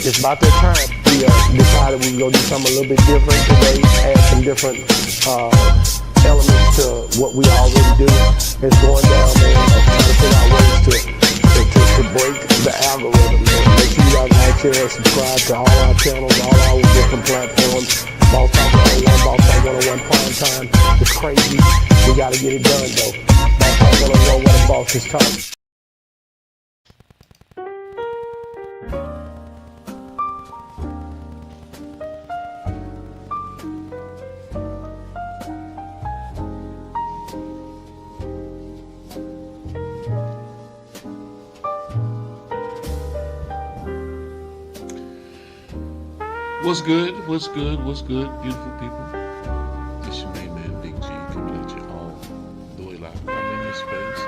it's about that time. We decided we were going to do something a little bit different today, add some different elements to what we already do. It's going down there, trying to figure out ways to break the algorithm. Man. Make sure you guys like, share, and subscribe to all our channels, all our different platforms. Boss Talk 101, Boss Talk 101 Prime Time. It's crazy. We got to get it done, though. Boss Talk 101, what a boss is talking. What's good? What's good? What's good, beautiful people? It's your main man, Big G, coming at you all the way live. I'm in this space.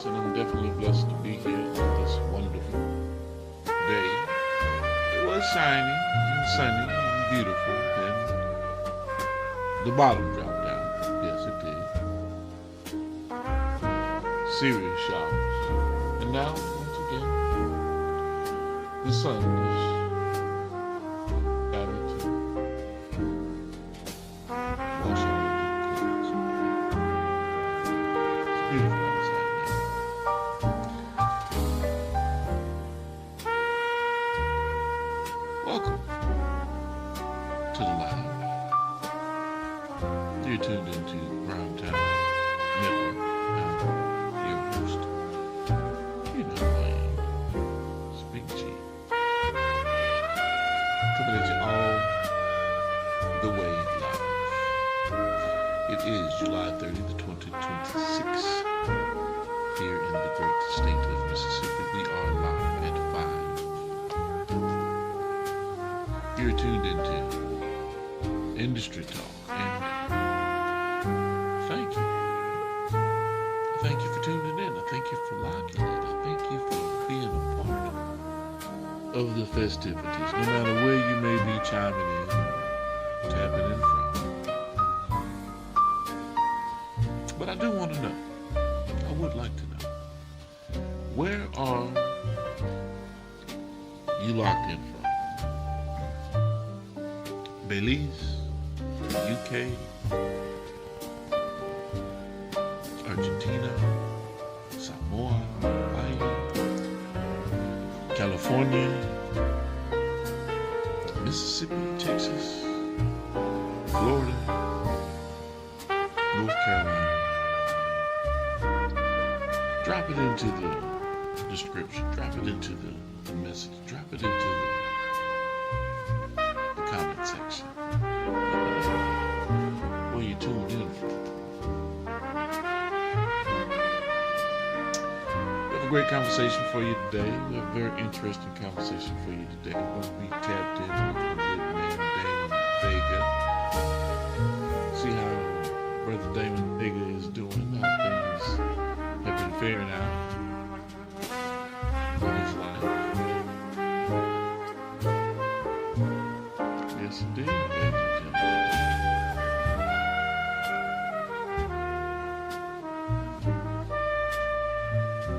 And I'm definitely blessed to be here on this wonderful day. It was shiny and sunny and beautiful. Then the bottom dropped down. Yes, it did. Serious showers. And now, once again, the sun is welcome to the live. You're tuned into Primetime Network. I'm your host. You know who I am. It's Big G. Coming at you all the way live. It is July 30th, 2026. Here in the great state of Mississippi, we are live at 5. You're tuned into Industry Talk, and thank you. Thank you for tuning in. I thank you for locking in. I thank you for being a part of the festivities, no matter where you may be chiming in, tapping in from. But I do want to know, I would like to know, where are you locked in from? Belize, UK, Argentina, Samoa, Hawaii, California, Mississippi, Texas, Florida, North Carolina. Drop it into the description, drop it into the message, drop it into the comment section. Where you tuned in from. We have a great conversation for you today. We have a very interesting conversation for you today. We're going to be tapped in with a good man, Damon Vega. See how Brother Damon Vega is doing, how things have been faring out in his life. Yes, indeed, ladies and gentlemen.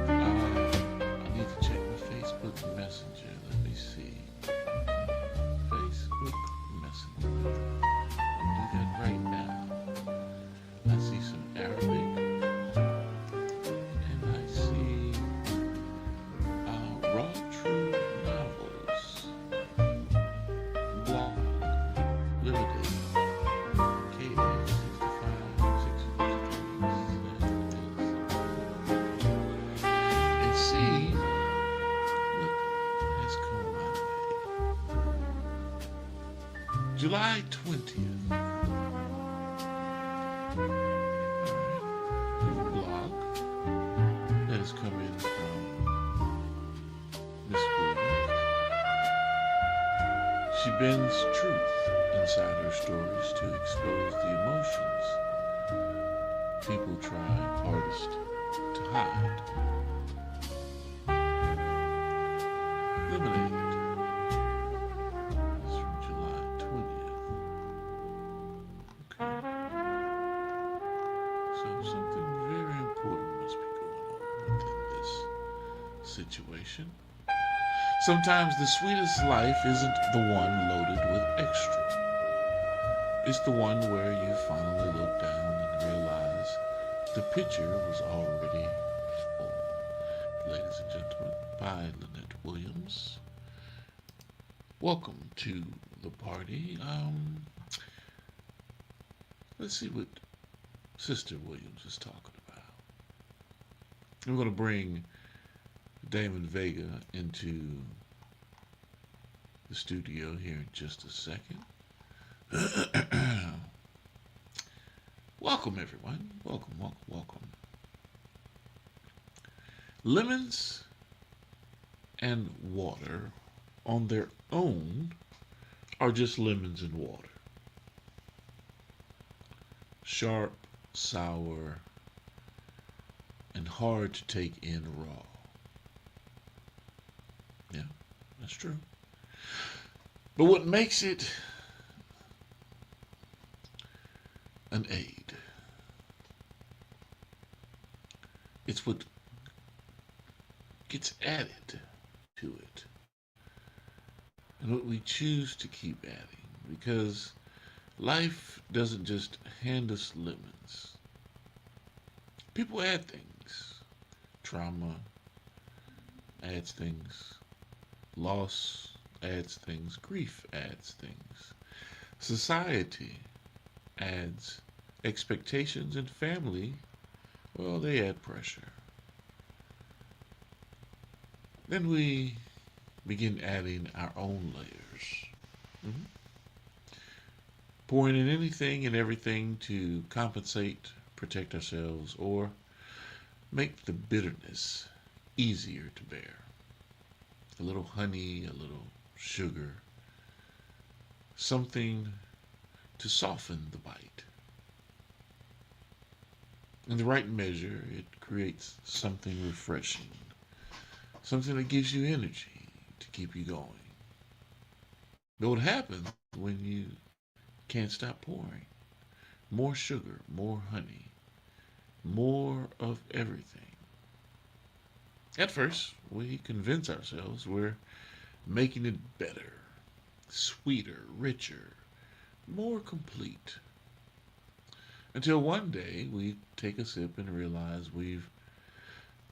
I need to check my Facebook Messenger. Let me see. Facebook Messenger. I'll do that right now. I see some Arabic. And I see Raw True Novels. Blog. Limited. And see what has come my way. July 20th. Blog that has come in from Miss Williams. She bends truth inside her stories to expose the emotions people try hardest to hide. Lemonade is from July 20th. Okay. So something very important must be going on within this situation. Sometimes the sweetest life isn't the one loaded with extra. It's the one where you finally look down and realize the picture was already full. Ladies and gentlemen, by Lynette Williams. Welcome to the party. Let's see what Sister Williams is talking about. We're going to bring Damon Vega into the studio here in just a second. Welcome, everyone. Welcome, welcome, welcome. Lemons and water on their own are just lemons and water. Sharp, sour, and hard to take in raw. Yeah, that's true. But what makes it an aid? It's what gets added to it. And what we choose to keep adding. Because life doesn't just hand us lemons. People add things. Trauma adds things. Loss adds things. Grief adds things. Society adds expectations, and family, well, they add pressure. Then we begin adding our own layers. Mhm. Pouring in anything and everything to compensate, protect ourselves, or make the bitterness easier to bear. A little honey, a little sugar, something to soften the bite. In the right measure, it creates something refreshing, something that gives you energy to keep you going. But what happens when you can't stop pouring? More sugar, more honey, more of everything. At first, we convince ourselves we're making it better, sweeter, richer, more complete. Until one day we take a sip and realize we've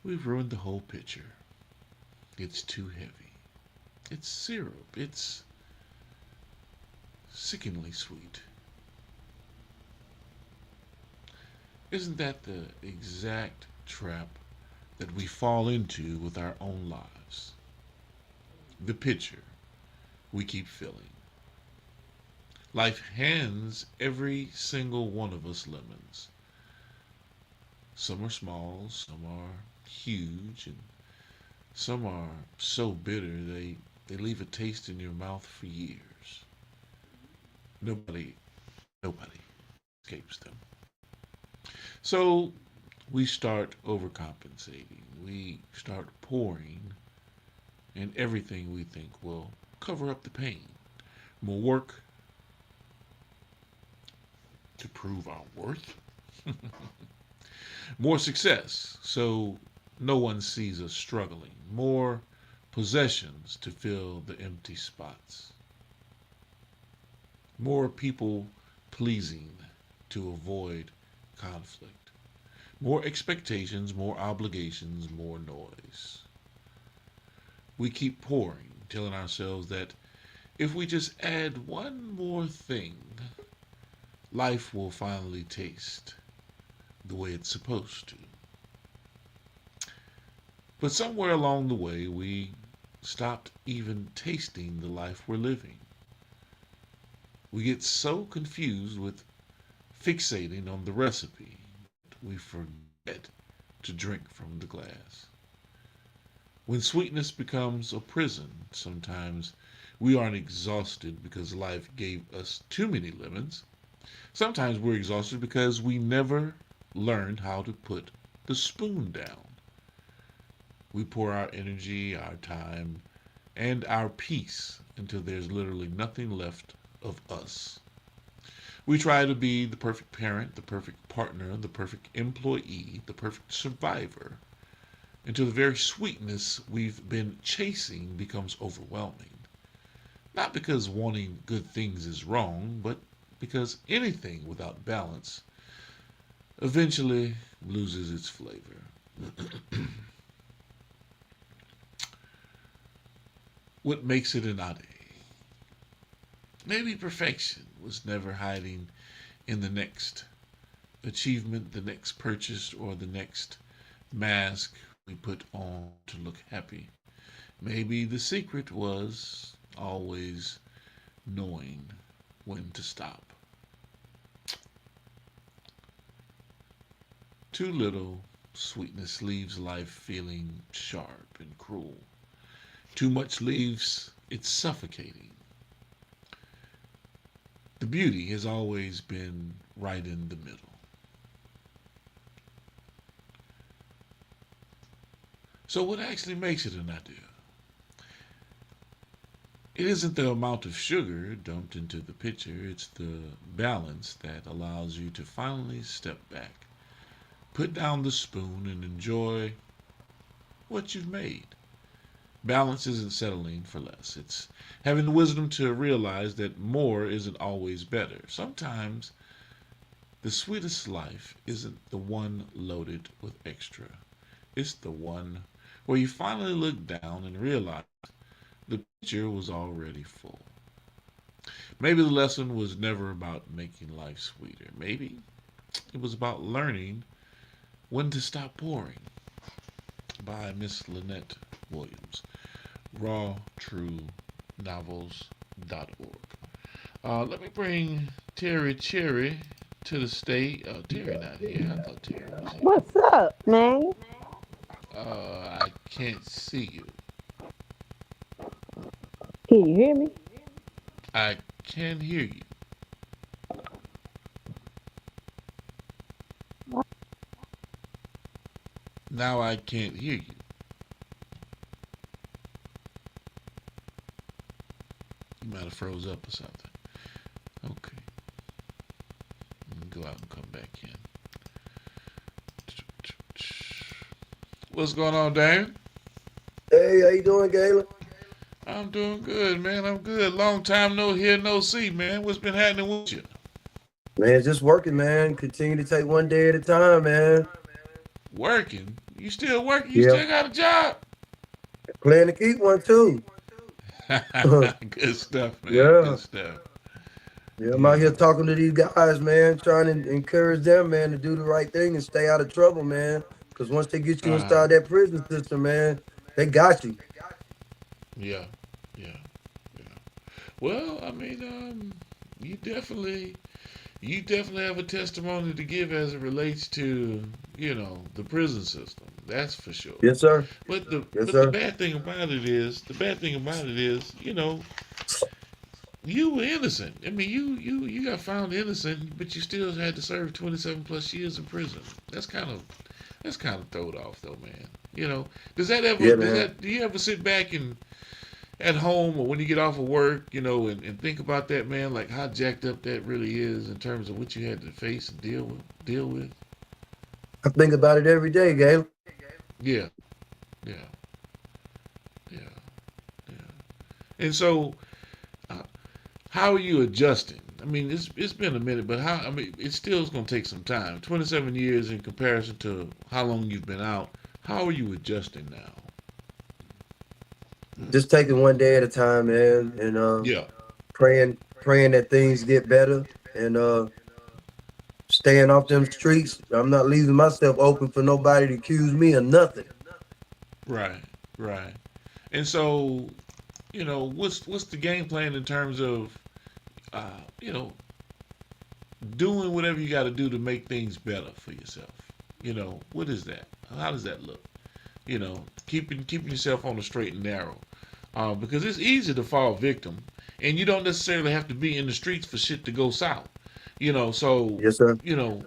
ruined the whole picture. It's too heavy. It's syrup. It's sickeningly sweet. Isn't that the exact trap that we fall into with our own lives? The pitcher we keep filling. Life hands every single one of us lemons. Some are small, some are huge, and some are so bitter they leave a taste in your mouth for years. Nobody, nobody escapes them. So we start overcompensating. We start pouring in everything we think will cover up the pain. More work to prove our worth. More success so no one sees us struggling. More possessions to fill the empty spots. More people pleasing to avoid conflict. More expectations, more obligations, more noise. We keep pouring, telling ourselves that if we just add one more thing, life will finally taste the way it's supposed to. But somewhere along the way, we stopped even tasting the life we're living. We get so confused with fixating on the recipe, we forget to drink from the glass. When sweetness becomes a prison, sometimes we aren't exhausted because life gave us too many lemons. Sometimes we're exhausted because we never learned how to put the spoon down. We pour our energy, our time, and our peace until there's literally nothing left of us. We try to be the perfect parent, the perfect partner, the perfect employee, the perfect survivor, until the very sweetness we've been chasing becomes overwhelming. Not because wanting good things is wrong, but because anything without balance eventually loses its flavor. What makes it an ade? Maybe perfection was never hiding in the next achievement, the next purchase, or the next mask we put on to look happy. Maybe the secret was always knowing when to stop. Too little sweetness leaves life feeling sharp and cruel. Too much leaves it suffocating. The beauty has always been right in the middle. So, what actually makes it an idea? It isn't the amount of sugar dumped into the pitcher, it's the balance that allows you to finally step back, put down the spoon, and enjoy what you've made. Balance isn't settling for less. It's having the wisdom to realize that more isn't always better. Sometimes the sweetest life isn't the one loaded with extra. It's the one where you finally look down and realize the pitcher was already full. Maybe the lesson was never about making life sweeter. Maybe it was about learning when to stop pouring. By Miss Lynette Williams. RawTrueNovels.org. Let me bring Terry Cherry to the stage. Oh, Terry not here. I thought Terry was here. What's up, man? I can't see you. Can you hear me? I can hear you. Now I can't hear you. You might have froze up or something. Okay. Let me go out and come back in. What's going on, Dan? Hey, how you doing, Galen? I'm doing good, man. I'm good. Long time no hear, no see, man. What's been happening with you? Man, just working, man. Continue to take one day at a time, man. Working? You still working? You Yeah, still got a job? plan to keep one too. Good stuff, man. Yeah, Good stuff. yeah. I'm out Yeah. here talking to these guys, man, trying to encourage them, man, to do the right thing and stay out of trouble, man. Because once they get you Uh, inside that prison system, man, they got you. yeah. Yeah. Yeah. Well, I mean, you definitely you definitely have a testimony to give as it relates to, the prison system. That's for sure. Yes, sir. But the Yes, but the sir. bad thing about it is, you were innocent. I mean, you got found innocent, but you still had to serve 27 plus years in prison. That's kind of throwed off though, man. Yeah, man. Do you ever sit back and at home or when you get off of work, and think about that, man, like how jacked up that really is in terms of what you had to face and deal with? I think about it every day, Galen. Yeah, yeah, yeah, yeah. And so, uh, how are you adjusting? I mean, it's been a minute, but how? I mean, it still is going to take some time. 27 years in comparison to how long you've been out. How are you adjusting now? Just taking one day at a time, man, and Yeah. praying that things get better, and staying off them streets. I'm not leaving myself open for nobody to accuse me of nothing. Right. Right. And so, what's the game plan in terms of, uh, you know, doing whatever you got to do to make things better for yourself? What is that? How does that look? Keeping yourself on the straight and narrow, because it's easy to fall victim, and you don't necessarily have to be in the streets for shit to go south. So Yes, sir. you know,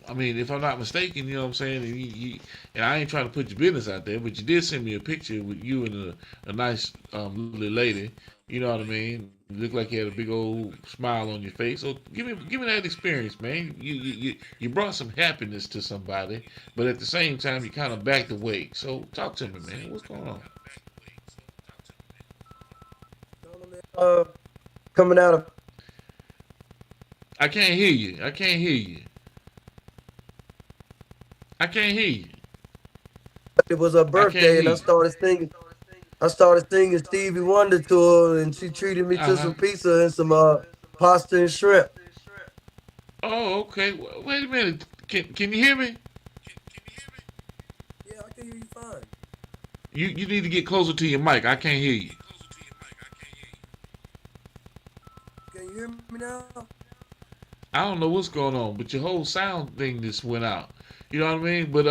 I mean, if I'm not mistaken, you know what I'm saying, and I ain't trying to put your business out there, but you did send me a picture with you and a nice lovely lady, You know what I mean? You look like you had a big old smile on your face. So give me that experience, man. You brought some happiness to somebody, but at the same time you kind of backed away. So talk to me, man. What's going on? Uh, coming out of I can't hear you. I can't hear you. I can't hear you. it was her I can't birthday, hear and I you. started singing. I started singing Stevie Wonder to her, and she treated me Uh to huh. some pizza and some pasta and shrimp. Oh, okay. Wait a minute. Can you hear me? Yeah, I can hear you fine. You need to get closer to your mic. I can't hear you. Can you hear me now? I don't know what's going on, but your whole sound thing just went out. You know what I mean? But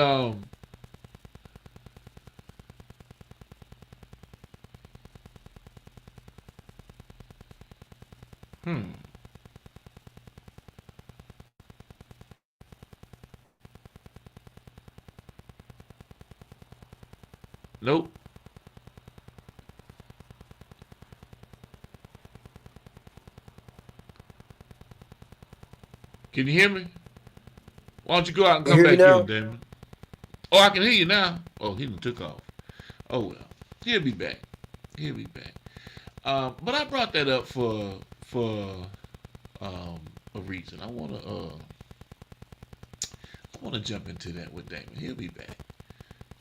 hmm. Nope. Can you hear me? Why don't you go out and Can you come hear me back in, now? Damon? Oh, I can hear you now. Oh, he done took off. Oh well, he'll be back. He'll be back. But I brought that up for um a reason. I wanna jump into that with Damon. He'll be back.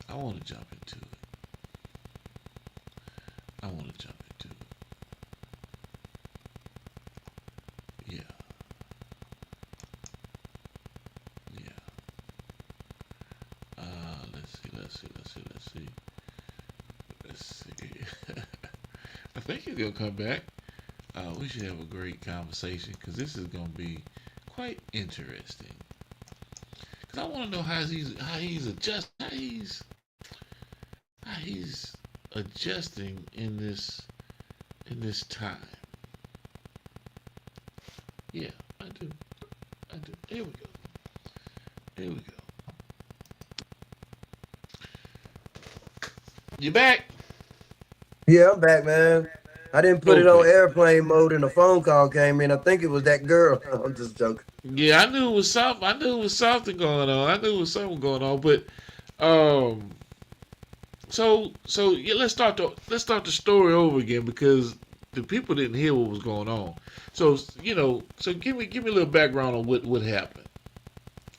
I wanna jump into it. I wanna jump into it. Yeah, yeah. Let's see. Let's see. I think he's gonna come back. We should have a great conversation because this is gonna be quite interesting. Because I want to know how he's adjusting in this time. Yeah, I do. I do. Here we go. Here we go. You back? Yeah, I'm back, man. I didn't put it on Okay. airplane mode and a phone call came in. I think it was that girl. I'm just joking. Yeah, I knew it was something. I knew it was something going on. I knew it was something going on. But um, so yeah, let's start the story over again because the people didn't hear what was going on. So so give me a little background on what happened.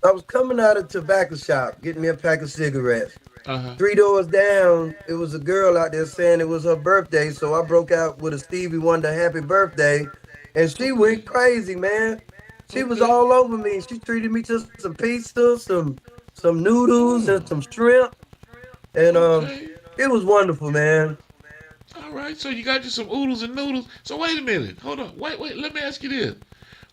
I was coming out of the tobacco shop, getting me a pack of cigarettes. Uh huh. 3 doors down, it was a girl out there saying it was her birthday. So I broke out with a Stevie Wonder happy birthday. And she Okay. went crazy, man. She was Okay. all over me. She treated me to some pizza, some noodles, Oh. and some shrimp. And Okay. it was wonderful, man. All right. So you got you some oodles and noodles. So wait a minute. Hold on. Wait. Let me ask you this.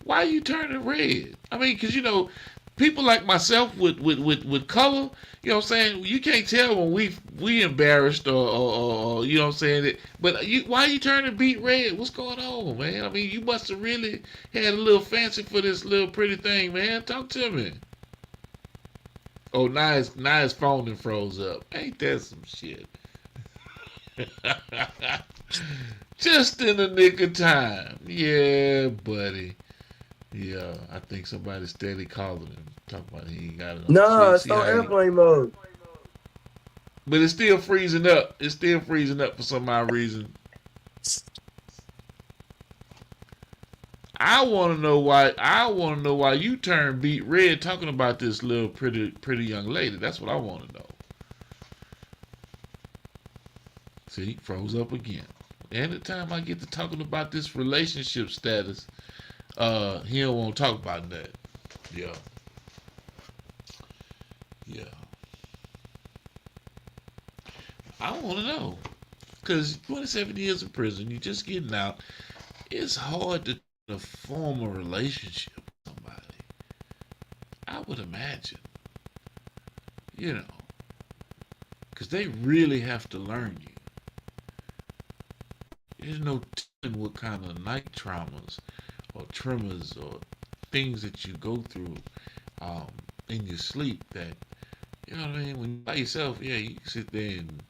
Why are you turning red? I mean, because people like myself with color, you know what I'm saying? You can't tell when we embarrassed or you know what I'm saying? But why are you turning beet red? What's going on, man? I mean, you must have really had a little fancy for this little pretty thing, man. Talk to me. Oh, now his phone and froze up. Ain't that some shit? Just in the nick of time. Yeah, buddy. Yeah, I think somebody's steady calling him. Talking about he ain't got it on. Nah, it's See on how he. airplane mode. But it's still freezing up. It's still freezing up for some odd reason. I want to know why. I want to know why you turned beet red talking about this little pretty young lady. That's what I want to know. See, froze up again. Anytime I get to talking about this relationship status, he don't want to talk about that. Yeah, yeah. I want to know because 27 years in prison, you're just getting out. It's hard to form a relationship with somebody. I would imagine, you know, because they really have to learn you. There's no telling what kind of night traumas or tremors or things that you go through um, in your sleep that, you know what I mean? When you're by yourself, yeah, you can sit there and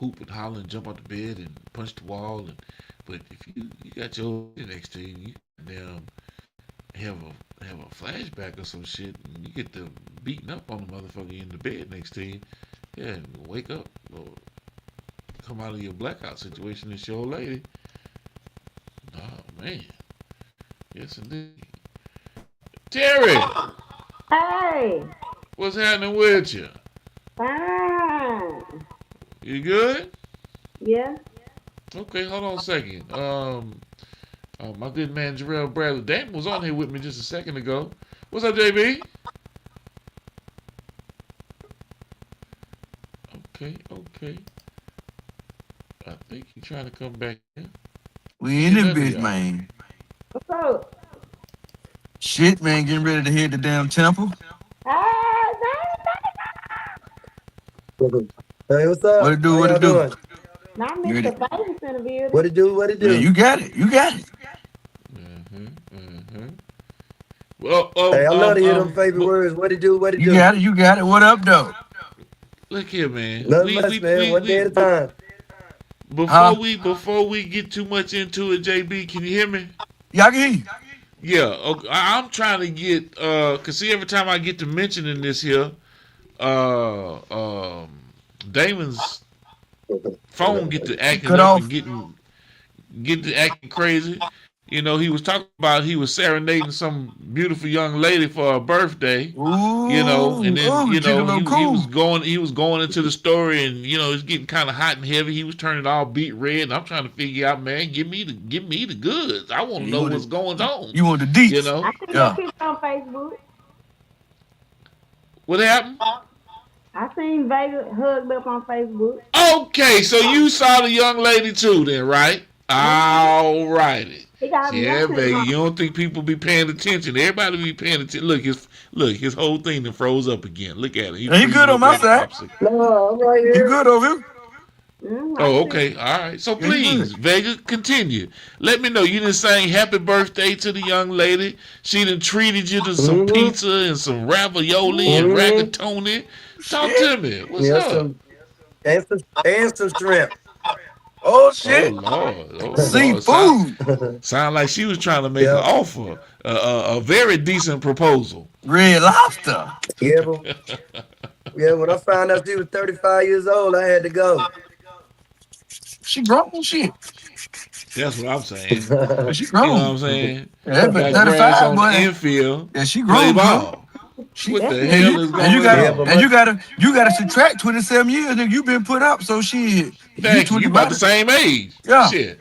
hoop and holler and jump out the bed and punch the wall. But if you got your lady next to you, you damn have a flashback or some shit, and you get to beating up on the motherfucker in the bed next to you. Yeah, and wake up or come out of your blackout situation and your old lady. Oh man, yes indeed. Terry, Hey, what's happening with you? fine. You good? Yeah. Okay, hold on a second. My good man Jarrell Bradley Damon was on here with me just a second ago. What's up, JB? Okay. I think he's trying to come back in. We in Get this none of bitch, y'all. man. What's up? Shit, man, getting ready to hit the damn temple. Hey, Hey, what's up? What it do? How What y'all it do? doing? now Ready? Mr. Vegas in the building. What it do? What it do? Man, you got it. You got it. Well, Hey, I love to hear them favorite words. What it do? What it You do? got it. You got it. What up, though? look here, man. Nothing much, man. One day at a time. Huh? Before we get too much into it, JB, can you hear me? Y'all can hear you. Yeah, okay. I'm trying to get cause see every time I get to mentioning this here, Damon's phone get to acting Cut up off. and get to acting crazy. You know, he was talking about he was serenading some beautiful young lady for her birthday. Ooh, You know, and then you know Gigolo he cool. was going into the story, and you know it's getting kind of hot and heavy. He was turning all beat red, and I'm trying to figure out, man, give me the goods. I want to You know want what's going on. You want the deets? You know I seen Yeah. that picture on Facebook. what happened? I seen Vegas hugged up on Facebook. Okay, so you saw the young lady too, then, right? All righty. He got me Yeah, watching baby. it. You don't think people be paying attention? Everybody be paying attention. His whole thing then froze up again. Look at it. He good on my side. No, I'm right You here. good over here? I Oh, see okay. All right. So Yeah, he please, good. Vega, continue. Let me know. You done sang happy birthday to the young lady. She done treated you to some Mm-hmm. pizza and some ravioli and Mm-hmm. ragatoni. Talk Shit. to me. What's Yeah, up? and some shrimp. Oh, Oh shit. Lord. Oh Lord. Seafood. Sound like she was trying to make an Yeah, offer. A very decent proposal. Red lobster. yeah, yeah. When I found out she was 35 years old, I had to go. She grown shit. That's what I'm saying. But she You know what grown. I'm saying? Yeah, that but Got grass 35, on the boy. infield. Yeah, she Play grown, bro. ball. She What That's the me. hell is and you going gotta Yeah, on? but and you gotta subtract 27 years that you've been put up. So shit, you Thank you. You about the 25. same age. Yeah. Shit.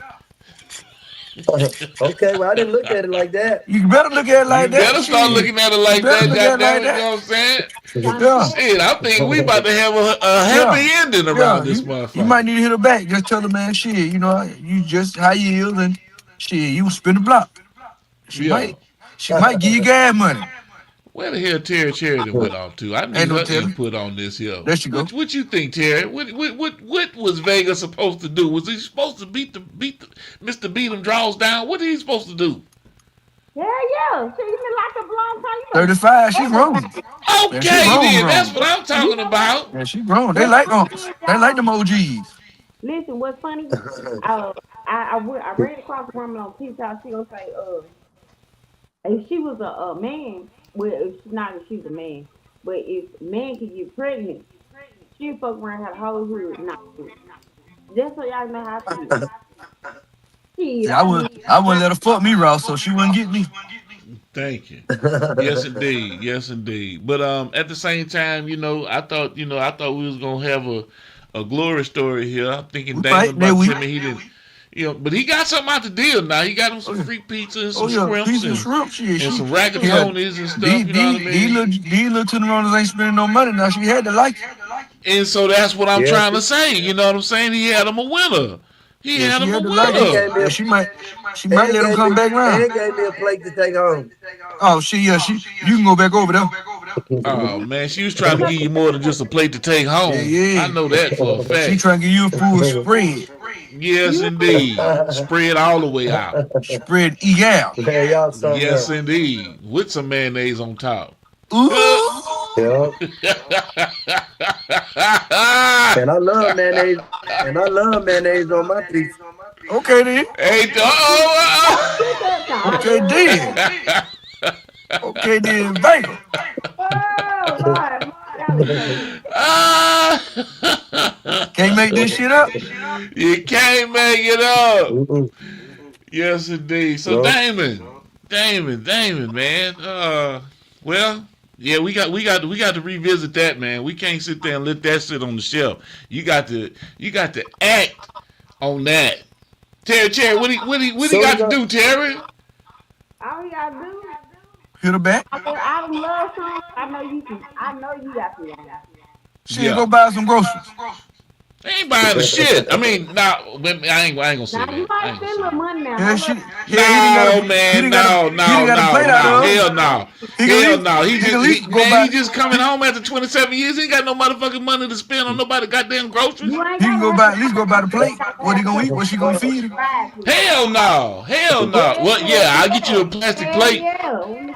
okay, well, I didn't look at it like that. You better look at it You like that. better start Shit. looking at it You like better that, look at it goddamn like it. You know that. what I'm saying? Yeah. Shit, I think we about to have a happy Yeah. ending Yeah. around this You might motherfucker. need to hit her back. Just tell her, man, shit, you know, you just how you is and shit, you spin the block. She Yeah. might give you gas money. Where the hell Terry Sheridan went off to? I Ain't need no her telling. input on this here. There she go. What you think, Terry? What was Vega supposed to do? Was he supposed to beat the Mr. Beat draws down? What are he supposed to do? Yeah. She been locked up a long time. 35, she grown. Okay, Yeah, she grown, then that's grown. what I'm talking about. Yeah, she grown. They like them OGs. Listen, what's funny? I ran across a woman on TikTok. She gonna say, if she was a man, well, if she's not, if she's a man, but if a man can get pregnant, she'll fuck around have a whole hood. Nah, just so y'all know how I feel. Shit, Yeah, I wouldn't let her fuck me, Ross, so she wouldn't get me. Thank you. Yes, indeed. Yes, indeed. But at the same time, I thought we was gonna have a glory story here. I'm thinking We Damon fight that about week. Timmy. He didn't, but he got something out the deal now. He got him some free pizza and Oh some yeah, shrimps piece of and, shrimp. Shit, and some yeah. ragatonis and stuff. You know what I mean? These little tenderonis ain't spending no money now. She had to like it. And so that's what I'm Yeah, trying to say. You know what I'm saying? He had him a winner. He Yeah, had she him a had to like And it. gave me winner. a, Yeah, she might and let him gave come me, back round. and gave me a plate to take home. Oh, you can go back over there. Oh man, she was trying to give you more than just a plate to take Yeah, home. I yeah. know that for a She fact. trying to give you a full spread. Yes, indeed. Spread all the way out. Spread egal. Man, y'all something Yes, else. indeed. With some mayonnaise on top. Ooh. Yeah. And I love mayonnaise. And I love mayonnaise on my pizza. Okay then. Hey, Okay then. Okay then, Baker. Oh Lord, that was crazy. Can't make this shit up. You can't make it up. Mm-mm. Yes, indeed. So, No. Damon, man. Well, yeah, we got to revisit that, man. We can't sit there and let that sit on the shelf. You got to act on that. Terry, what he So got we to do, Terry? All you gotta do, Hit her back. I don't love songs. I know you can. I know you got to. Shit, Yeah. go buy some groceries. They ain't buying the shit. I mean, I ain't gonna say Now that. you I might ain't spend a gonna little money now. Yeah, I shit. love- No, man, no. Hell no. He Hell can no. He at least just, go man, buy. he just coming home after 27 years. He ain't got no motherfucking money to spend on nobody goddamn groceries. You ain't He can gotta go buy have at least go buy the plate. What he gonna eat? What she gonna feed him? Hell no. Hell no. Well, yeah, I'll get you a plastic plate.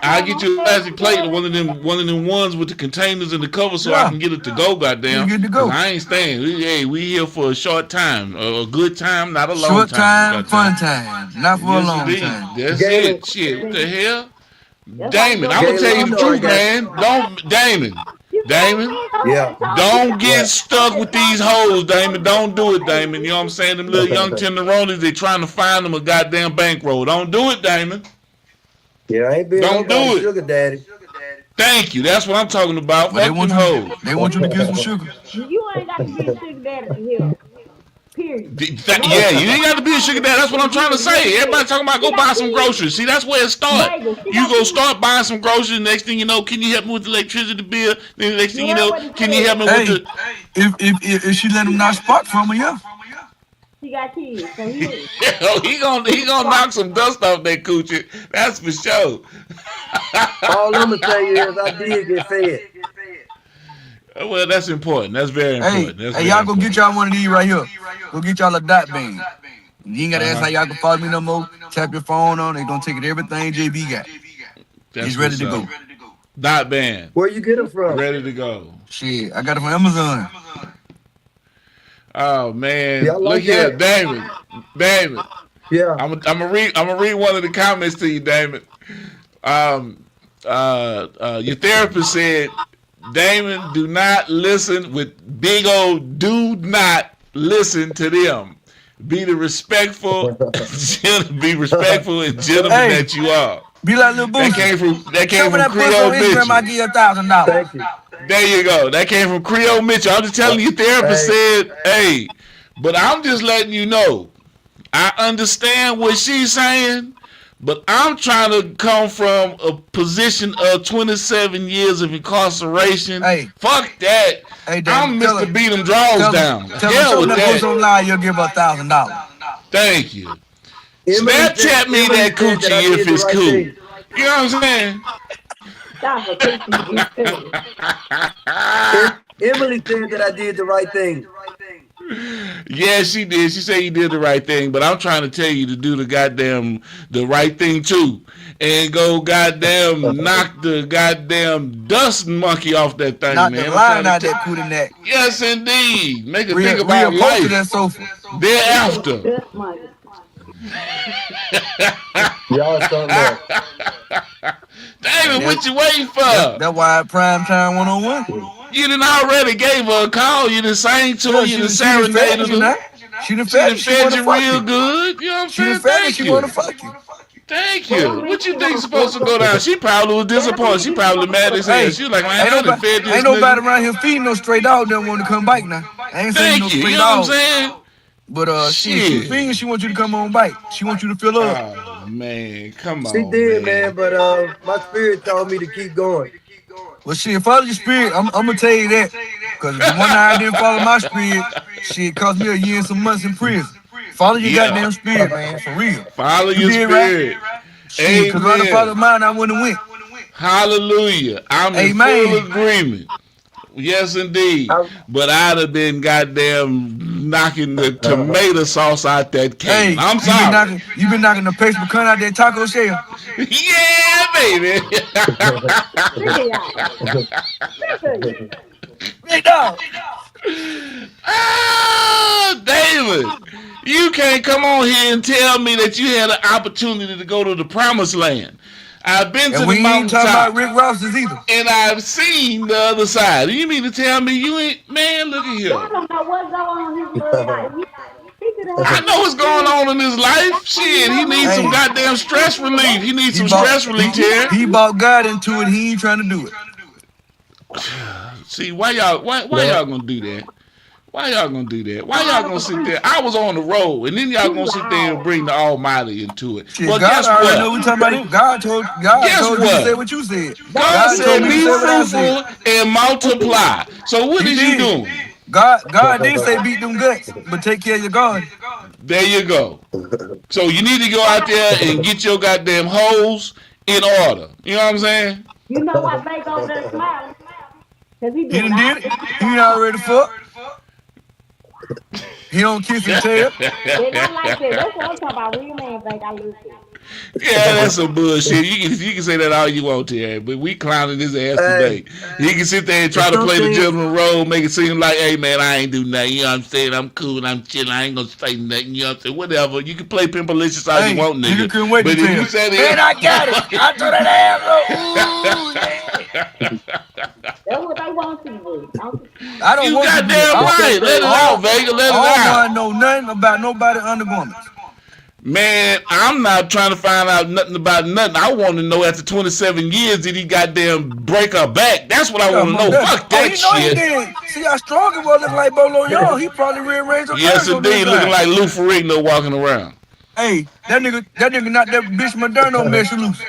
I'll get you a plastic plate, one of them ones with the containers and the cover, so I Yeah. can get it to go. Goddamn, You good to cause go. I ain't staying. Hey, we here for a short time, a good time, not a long Short time, goddamn. fun time, not for a Yes, long indeed. time. That's Galen, it. Shit, what the hell, That's Damon? I'm gonna Galen, tell you you the know I truth, got. man. Damon. Yeah. Don't get stuck with these hoes, Damon. Don't do it, Damon. You know what I'm saying? Them little young tenderonis, they trying to find them a goddamn bankroll. Don't do it, Damon. Yeah, I ain't being Don't do nobody's it. sugar daddy. Thank you. That's what I'm talking about. But Fuck them hoes. they want you to get some sugar. You ain't got to be a sugar daddy to help. Period. Yeah, you ain't got to be a sugar daddy. That's what I'm trying to say. Everybody talking about go buy some groceries. See, that's where it starts. You go start buying some groceries. Next thing you know, can you help me with the electricity bill? Then the next thing you know, can you help me with Hey, the? if she let him not spark from her, yeah. He got kids, so he. He gonna knock some dust off that coochie. That's for sure. All I'm gonna tell you is I did get fed. Well, that's important. That's very Hey, important. That's hey, very y'all go important. get y'all one of these right here. Go get y'all a dot band. You ain't gotta ask how y'all can follow me no more. Tap your phone on, they gonna take it everything JB got. That's He's ready to what's go. up. Dot band. Where you get them from? Ready to go. Shit, I got it from Amazon. Oh man, Yeah, I like look here, that. David. Yeah. I'm gonna read one of the comments to you, Damon. Your therapist said, Damon, do not listen with big old. Do not listen to them. Be respectful and gentleman Hey. that you are. Be like Lil That Boosie. came Show me from that pussy Creole on Instagram, I Mitchell. give you $1,000. Thank you. There you go. That came from Creole Mitchell. I'm just telling you, therapist said, hey, but I'm just letting you know. I understand what she's saying, but I'm trying to come from a position of 27 years of incarceration. Hey. Fuck that. Hey, Damon, I'm tell Mr. her- Beat 'em draws down. Tell me, Hell show me with that pussy that. online, you'll give her $1,000. Thank you. Emily Snapchat said- me Emily that said coochie that I did if the it's right cool. thing. You know what I'm saying? Stop a cookie. Emily said that I did the right thing. Yeah, she did. She said you did the right thing, but I'm trying to tell you to do the right thing too, and go goddamn knock the goddamn dust monkey off that thing, Knock man. the I'm line trying out to that cootie neck. yes, indeed. Make her think Real about close to life that sofa. thereafter. Dust monkey. Y'all something else. David, what you waiting for? That's why Prime Time 101. You done already gave her a call. You done sang to her. You done She serenaded you her. now. She done She done fed you. She fed wanna you fuck real you. good. You know what I'm She done saying? fed you. Thank She you. wanna fuck you. Thank you. What you think supposed to go down? She probably was disappointed. She probably mad as hell. Hey, She was like, man, ain't I done fed this ain't nobody nigga. around here feeding no stray dog that want to come bite now. I ain't saying no Thank you. stray You know what I'm dog. saying? But she Shit. feeding. She want you to come on bite. She want you to fill up. Oh, man. Come on, She did, man, but my spirit told me to keep going. Well, shit, follow your spirit. I'm gonna tell you that. Cause the one night I didn't follow my spirit, shit cost me a year and some months in prison. Follow your Yeah. goddamn spirit, man, for real. Follow You your did right. spirit. Shit, cause if I'd have followed Amen. mine, I wouldn't have went. Hallelujah. I'm in Amen. full agreement. Yes, indeed. I- But I'd have been goddamn knocking the tomato sauce out that Hey, can. I'm sorry. you been knocking the paste pecan out that taco shell. Yeah, baby. Look at y'all. Big dog. Ah, David, you can't come on here and tell me that you had an opportunity to go to the promised land. I've been to And the we ain't talking about mountaintop Rick Ross's either. and I've seen the other side. You mean to tell me you ain't, man, look at Y'all here. don't know what's going on in his little life. He could have I had know what's going on in his life. That's how you Shit, he know needs some Hey. goddamn stress relief. He needs some He bought stress relief, Terry. he bought God into it. He ain't trying to do it. See, why y'all gonna do that? Why y'all gonna do that? Why y'all gonna sit there? I was on the road, and then y'all gonna sit there and bring the Almighty into it. Shit, Well, God guess already know what? we talking about him. God told Guess you to what? say what you said. God told said, me to "Be say what I said. fruitful and multiply." So what He is you did. doing? God did say beat them guts, but take care of your garden. There you go. So you need to go out there and get your goddamn hoes in order. You know what I'm saying? You know why Blake over there smiling? Because he He doing done did it. He already fucked. He don't kiss and tell. And I like that. That's what I'm talking about. Real man think I listen. Yeah, that's some bullshit. You can say that all you want to, but we clowning his ass Hey, today. He can sit there and try to play the gentleman role, make it seem like, hey man, I ain't do nothing. You know what I'm saying? I'm cool, I'm chilling, I ain't gonna say nothing. You know what I'm saying? Whatever. You can play Pimpalicious all you Hey, want, nigga nigga. couldn't wait But to if tell. you said Man, I got it. I threw that ass. Ooh, yeah. That's what they want you to do. I don't you want to do that. goddamn right. Let it out, Vega. Let it I don't out. want to know nothing about nobody undergarments. Man, I'm not trying to find out nothing about nothing. I want to know after 27 years did he goddamn break her back? That's what I want to know. Fuck that he know he shit. did. See how strong he was, looking like Bolo Young. He probably rearranged her Yes, nerves on the indeed. Looking inside. like Lou Ferrigno walking around. Hey, that nigga not that bitch Moderno mess you loose.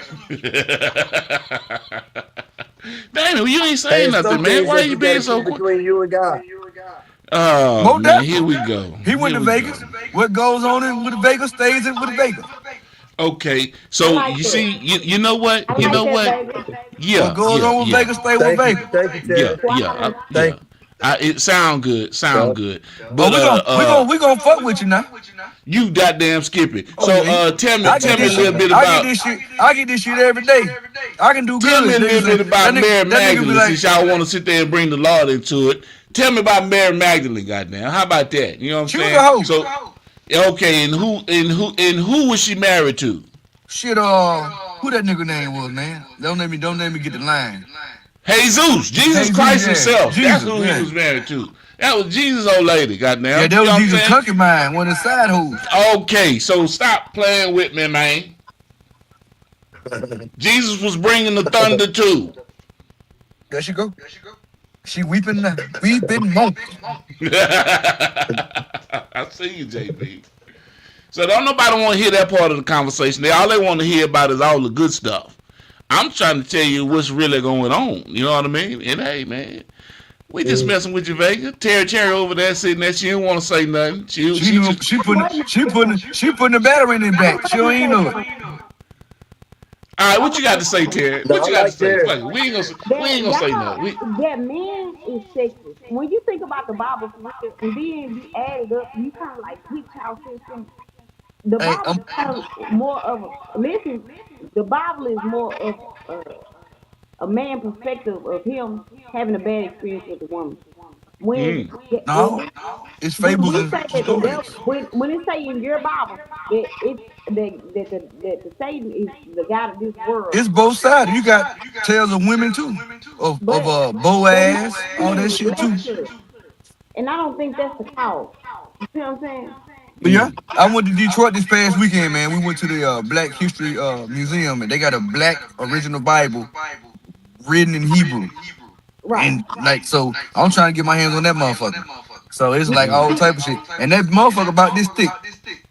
Damn, you ain't hey, saying some nothing, man. things Why that you you being gotta so keep quick? between you and God. Oh, Mo man, Def, here we go. he went Here to we Vegas. go. What goes on in with Vegas stays in with Vegas. Okay, I so like you that. see, you know what? I You like know that, what? baby. What Yeah, goes yeah, on with yeah. Vegas stay with Vegas. Thank you, Yeah, Terry. yeah, Thank yeah. It sound good, you. But We gonna fuck with you now. you goddamn Skippy. Oh So yeah. tell me, I get tell me a this shit. little bit I get about, this shit. I get this shit every day. I can do tell good. me a Niggas little say, bit about Mary that nigga be Magdalene. like, Since y'all want to sit there and bring the Lord into it, tell me about Mary Magdalene. Goddamn, how about that? You know what I'm she was saying? a hoe. So okay, and who was she married to? Shit, who that nigga name was, man? Don't let me get the line. Jesus, Jesus Jesus, Christ yeah. himself. That's Jesus, who he yeah. was married to. That was Jesus' old lady, Yeah, goddamn. that You know was what I'm Jesus' saying? concubine, one of the side hoes. Okay, so stop playing with me, man. Jesus was bringing the thunder too. There she go. She weeping now. Weeping monkey. I see you, JB. So don't nobody want to hear that part of the conversation. All they want to hear about is all the good stuff. I'm trying to tell you what's really going on. You know what I mean? And hey, man, we just messing with you, Vega. Cherry over there sitting there. She didn't want to say nothing. She just She putting the battery in the back. She don't even know it. all right. What you got to say, Terry? No, What I you got to like say? Terry. Fuck it. We ain't gonna say That nothing. that man is sexist. When you think about the Bible for real, and then you add it up, you kind of like picture how system. The Hey, Bible is kind of more of a listen. The Bible is more of a man perspective of him having a bad experience with a woman. When no, it's when fables we and say that the devil, stories. when it say in your Bible that it's that the Satan is the God of this world, It's both sides. You got tales of women too, of but he's Boaz, all that being shit too. lectured, and I don't think that's the cause. You see what I'm saying? But yeah, I went to Detroit this past weekend, man. We went to the Black History Museum, and they got a black original Bible written in Hebrew. Right. And like, so I'm trying to get my hands on that motherfucker. So it's like Mm. all type of shit. And that motherfucker about this thick,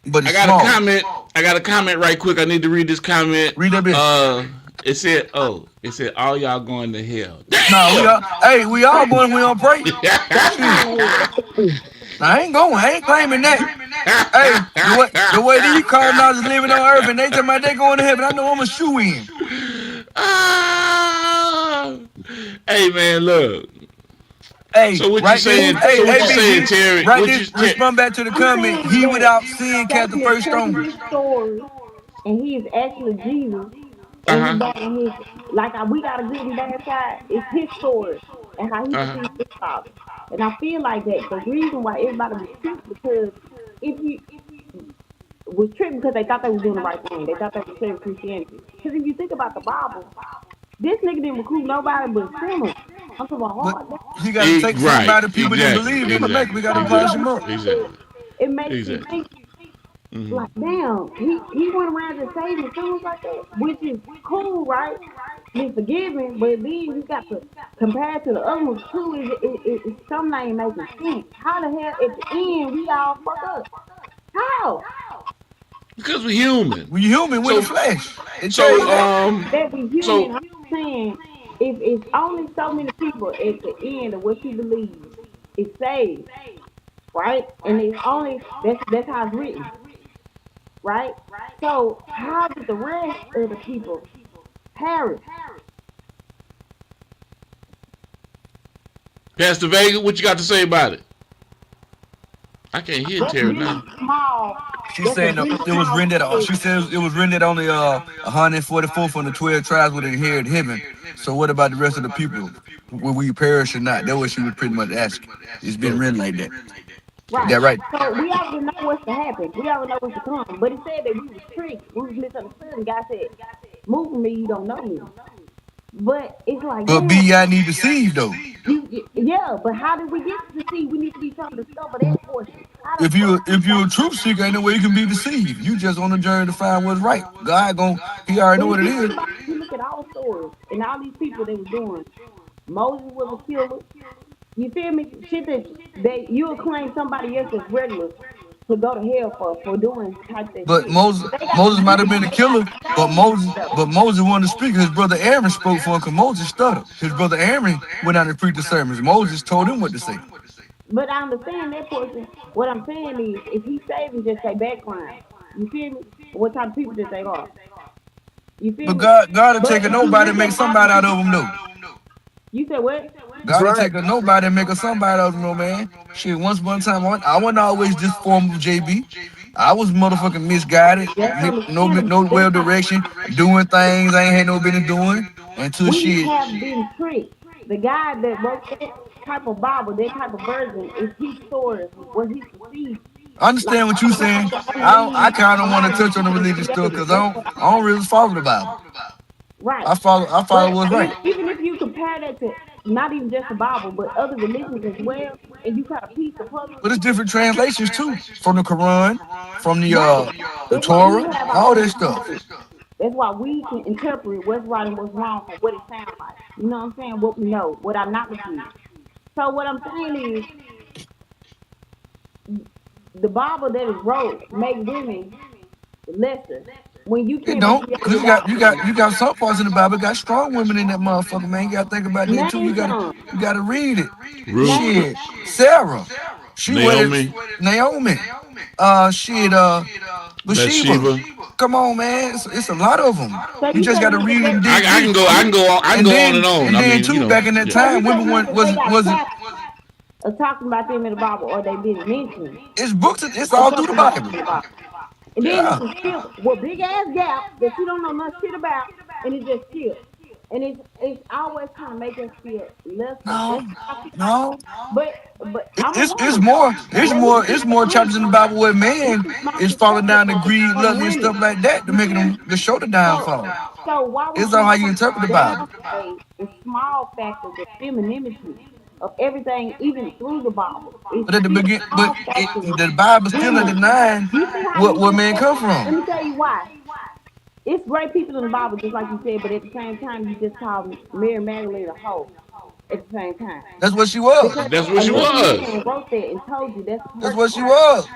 but I it's got a small. comment. I got a comment right quick. I need to read this comment. Read that bitch. It said, all y'all going to hell. Nah, we all going, we don't pray. I ain't going, I ain't claiming that. Hey, the way these colonizers living on earth and they talking about they going to heaven, I know I'm a shoe in. Ah. Hey man, look. Hey, So what you right this, saying? hey, So what hey, you Big saying, G, Terry? right What this, you? respond back to the I'm comment, saying he that without sin cast the Satan is first telling stone. his story, and he is actually Jesus. and he back in his we got a good and bad side. It's his story and how he perceives his father. And I feel like that the reason why everybody was tricked because if you was tricked because they thought they were doing the right thing. They thought they were serving Christianity. Because if you think about the Bible, this nigga didn't recruit nobody but sinners. I'm talking about But hard. he got to take Right. somebody people didn't Exactly. believe in to make. We got to So, polish him up. Exactly. it makes me Exactly. think like, damn, he went around just saving souls like that, which is cool, right? He's forgiving, but then you got to compare it to the other ones too. It's something that ain't making sense. How the hell at the end we all fuck up? How? Because we're human. We human with So- the flesh. It So tells you that. That we human. So- I'm saying if it's only so many people at the end of what you believe is saved, right? And it's only that's how it's written, right? So how did the rest of the people perish? Pastor Vega, what you got to say about it? I can't hear That's Terry really now. small. She's saying it was rendered. She says it was rendered only 144 from the 12 tribes would inherit heaven. So what about the rest of the people? Will we perish or not? That's what she was pretty much asking. It's been written like that. Right. That right? So we already know what's to happen. We already know what's to come. But it said that we was tricked. We was misunderstood. And God said, move from me, you don't know me. But it's like, But be I need deceived though. yeah, but how did we get to see? We need to be trying to discover that portion. If you're a truth seeker, ain't no way you can be deceived. You just on a journey to find what's right. God he already know what it is. You look at all stories and all these people they was doing. Moses was a killer. You feel me? Shit that you would claim somebody else as regular to go to hell for doing type thing. But Moses might have been a killer, but Moses wanted to speak. His brother Aaron spoke for him because Moses stuttered. His brother Aaron went out and preached the sermons. Moses told him what to say. But I understand that portion. What I'm saying is, if he saving, just say background. You feel me? What type of people that they are? You feel But me? God will take a nobody and make somebody out of them though. You said what? God will take a nobody and make a somebody out of them, no man. Shit, once upon a time, I wasn't always this form of JB. I was motherfucking misguided, no well direction, doing things I ain't had no business doing until We shit. have been tricked. The guy that wrote that type of Bible, that type of version, is his story, what he perceived. I understand what you're saying. I kind of want to touch on the religious stuff because I don't really follow the Bible. Right. I follow what's right. Even if you compare that to not even just the Bible, but other religions as well, and you kind of piece the puzzle. But it's different translations too, from the Quran, from the Torah, all that stuff. That's why we can interpret what's right and what's wrong from what it sounds like. You know what I'm saying? What we know, what I'm not refusing. So what I'm saying is, the Bible that is wrote make women lesser. When you It can't don't, cause you got some parts in the Bible got strong women in that motherfucker, man. You gotta think about that too. You gotta read it. Ruth. Shit, Sarah, she Naomi. Naomi, Bathsheba. Come on, man, it's a lot of them. You just gotta read it and dig I can go on and on. And I then mean, too, you know, back in that yeah. time, women wasn't. talking about them in the Bible, or they didn't mention. It's books. It's all through the Bible. And then Yeah. it's still with big ass gap that you don't know much shit about, and it just still. And it's always kind of make us feel less. No. But It's more chapters in the Bible where man is falling down to greed, lust, and stuff like that to make them to show the downfall. So why It's all how you interpret the Bible. The small factors of femininity of everything, even through the Bible. But at the beginning, the Bible still ain't denying where man come Let from. me tell you why. It's great people in the Bible, just like you said, but at the same time, you just called Mary Magdalene a hoe. At the same time, That's what she was. That's what she was. Wrote that and told you That's what she was.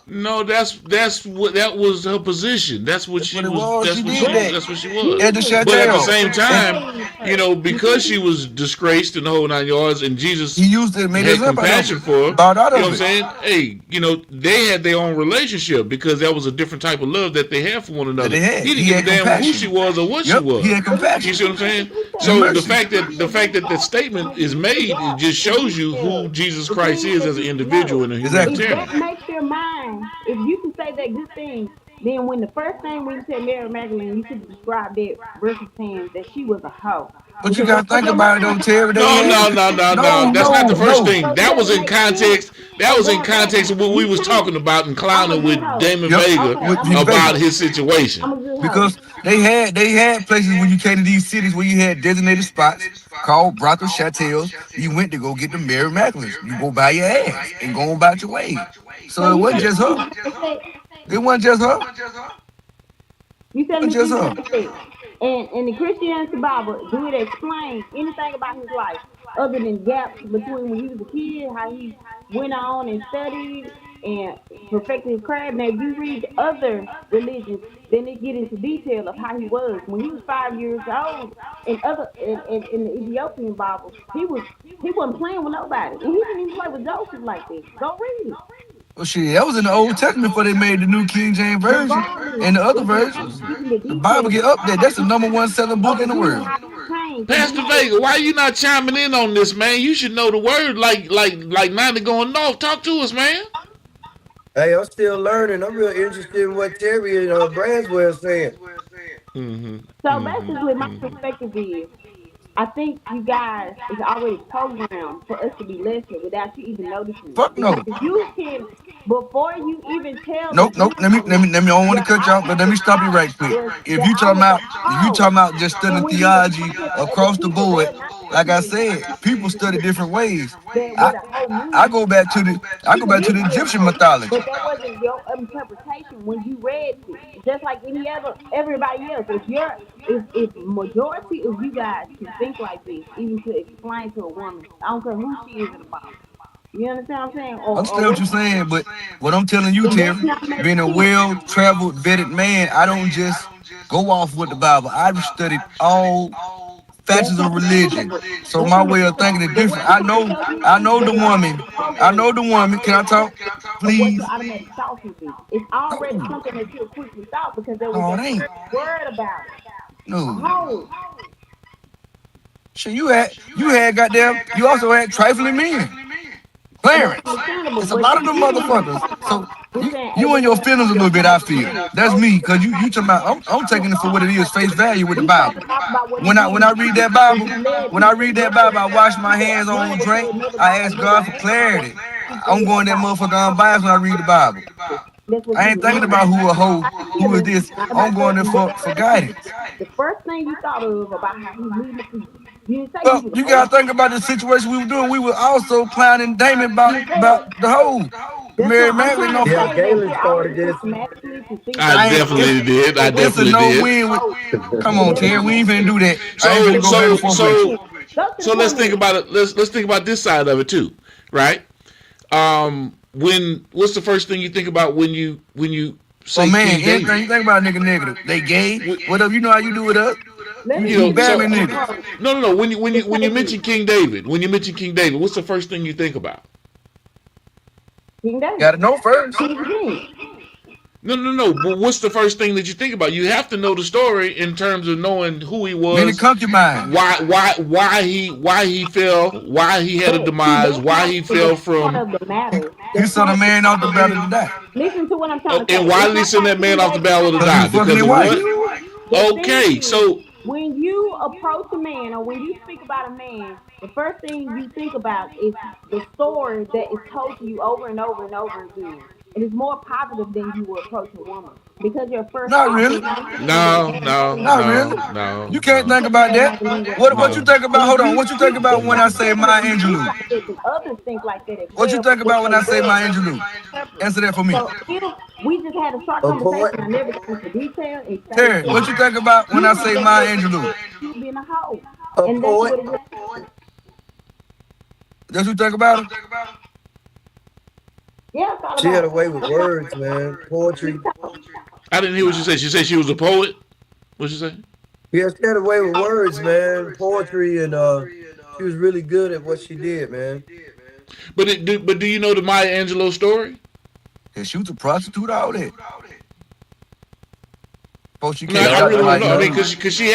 No, that was her position. That's what she was. That's what she was. At the But at the chateau, same time, you know, because she was disgraced in the whole 9 yards, and Jesus he used it, made had us up compassion for her. Bought out You know of what I'm it. saying? Hey, you know, they had their own relationship because that was a different type of love that they had for one another. they had. He didn't He give a had damn who compassion. she was or what she Yep, was. he had compassion. You see what I'm saying? So mercy. the fact that the statement is made, it just shows you who Jesus Christ is as an individual and a Exactly. If humanitarian. that makes your mind, if you can say that good thing, Then when the first thing when you said Mary Magdalene, you should describe that versus saying that she was a hoe. But you Because gotta think your about it mind, though, Terry. They No, had no, no, no, no. no, That's not no, the first no. thing. so That does was it in make sense? context. That So was in going back, context of what we you was can't. talking about and I'm a clowning good with hoe. Damon Yep. Vega Okay, With I'm a his good about Vega. hoe. his situation. I'm a good hoe. Because they had places when you came to these cities where you had designated spots called brothel chatels. You went to go get the Mary Magdalenes. You go buy your ass and go on about your way. So So it you wasn't said just Miss her. United It wasn't just her. You It said wasn't Miss just her. United and in the Christianity Bible, do it explain anything about his life other than gaps between when he was a kid, how he went on and studied and perfected his craft. Now, if you read other religions, then they get into detail of how he was when he was 5 years old. In the Ethiopian Bible, he wasn't playing with nobody, and he didn't even play with Joseph like this. Go read it. Well, shit, that was in the Old Testament before they made the New King James Version Regardless, and the other it just ain't versions. getting the The Bible details get up there. That's the #1 selling of book in the again world. how he changed. Pastor Vega, why you not chiming in on this, man? You should know the word like 90 going north. Talk to us, man. Hey, I'm still learning. I'm real interested in what Terry and Branswell saying. Mm-hmm. So Mm-hmm. basically, my Mm-hmm. perspective is, I think you guys is already programmed for us to be lesser without you even noticing it. Fuck Because no. you can, before you even tell the Nope, nope. Let me, demon, let me, let me. I don't want to their cut you off, but let me outward stop you thought right quick. was If their you talking outward about, if you thought. talking about just And studying when you theology explain it to other across the people, board, they're not like I understanding said, people study different ways. that I, what a hoe I means. go back to the, I go People back to did the say a Egyptian hoe, mythology. but that wasn't your interpretation when you read it. Just like any other everybody else. If majority of you guys can think like this, even to explain to a woman, I don't care who she is in the Bible. You understand what I'm saying? I Or understand what what? you're saying, but what I'm telling you, It does Terry, not make being a sense. well-traveled, vetted man, I don't just go off with the Bible. I've studied all That's facets of religion. understandable. So That's my way of understandable. thinking is But what different. I'm trying to tell you I is know that the it's already woman. I know programmed the woman. Can I talk, of what please? your automatic thoughts would be. It's already No, something that you quickly thought because there was no, a it ain't. word about it. A No. hoe. Shit, you had goddamn. You also had trifling men. And that's Clarence. understandable. It's a But lot of see, them you didn't even motherfuckers. start off So with you saying you in your Abraham feelings a little was bit. not I a feel man. that's Those me, were cause you talking about. I'm taking it for what it is, face value with the we Bible. started off about what he When I did when in I the read Bible. that And Bible, he led when I people to read that never Bible, I wash my hands never on to say drink. another I God, ask another God for man before clarity. he I'm said going that about motherfucker unbiased when I read the Bible. that's what I you ain't was thinking doing. about who a hoe, How he who is feeling, this. not I'm about going that. there And for that's for basically guidance. the first thing you thought of about how he leading the people. You didn't say he Well, was a you hoe. gotta think about the situation we were doing. We were also clowning Damon You about said the hoe. The that's Mary why I'm Magdalene. trying No, to Yeah, say that Galen we started already this. automatically to think I that I ain't. definitely did. I It's a definitely no did. win with. hoe. Come It on, does Terry. not We make ain't finna sense. do that. I ain't So finna go back so and forth with you. so Go to the so let's think comments. about it. Let's think about this side of it too, right? When what's the first thing you think about when you Well, say man, King anything you David? think about a nigga negative. They gay. Whatever. You know how you do with us. Let me You give you badly a niggas. No. When you KD. mention King David, what's the first thing you think about? King David. Gotta know first. King of Kings. No. But what's the first thing that you think about? You have to know the story in terms of knowing who he Many was, concubines. why he fell, why he had a But see, demise, why he the fell part from, of the matter. He The sent a part man out the battle to die. listen to what I'm trying oh, to and say. why It's did he not send about that man King off the David battle to Because he die? was fucking Because his of wife. what? you the thing Okay, is so when you approach a man or when you speak about a man, the first thing you think about is the story that is told to you over and over and over again. It is more positive than you will approach a woman because your first Not thought really. is not saying that no, Mary no, Magdalene Not was really. no, a hoe. no, You can't no, think Said about Mary that. Magdalene was a What hoe. you no. think about? And Hold if on. you What you think think about it's when I not say saying my that you think Angelou? like that, and others think like that as What you well think for about what when they I say my read Angelou? purpose. Answer that for me. So if we just had a short A poet, conversation, I never got into detail and say Terry, what that you think about when you I would say just my say Angelou? you being a hoe. a And that's poet. what it is. That's what you think about her? Yeah, it's all She had about a way with that's why words, man. we Poetry. talk. I didn't hear what you said. She said she was a poet. What you say? Yeah, she had a way with words, man. Poetry and she was really good at what she did, man. But do you know the Maya Angelou story? Yeah, she was a prostitute, all that. Before she No, came I out really like want to know. I mean, nothing. because she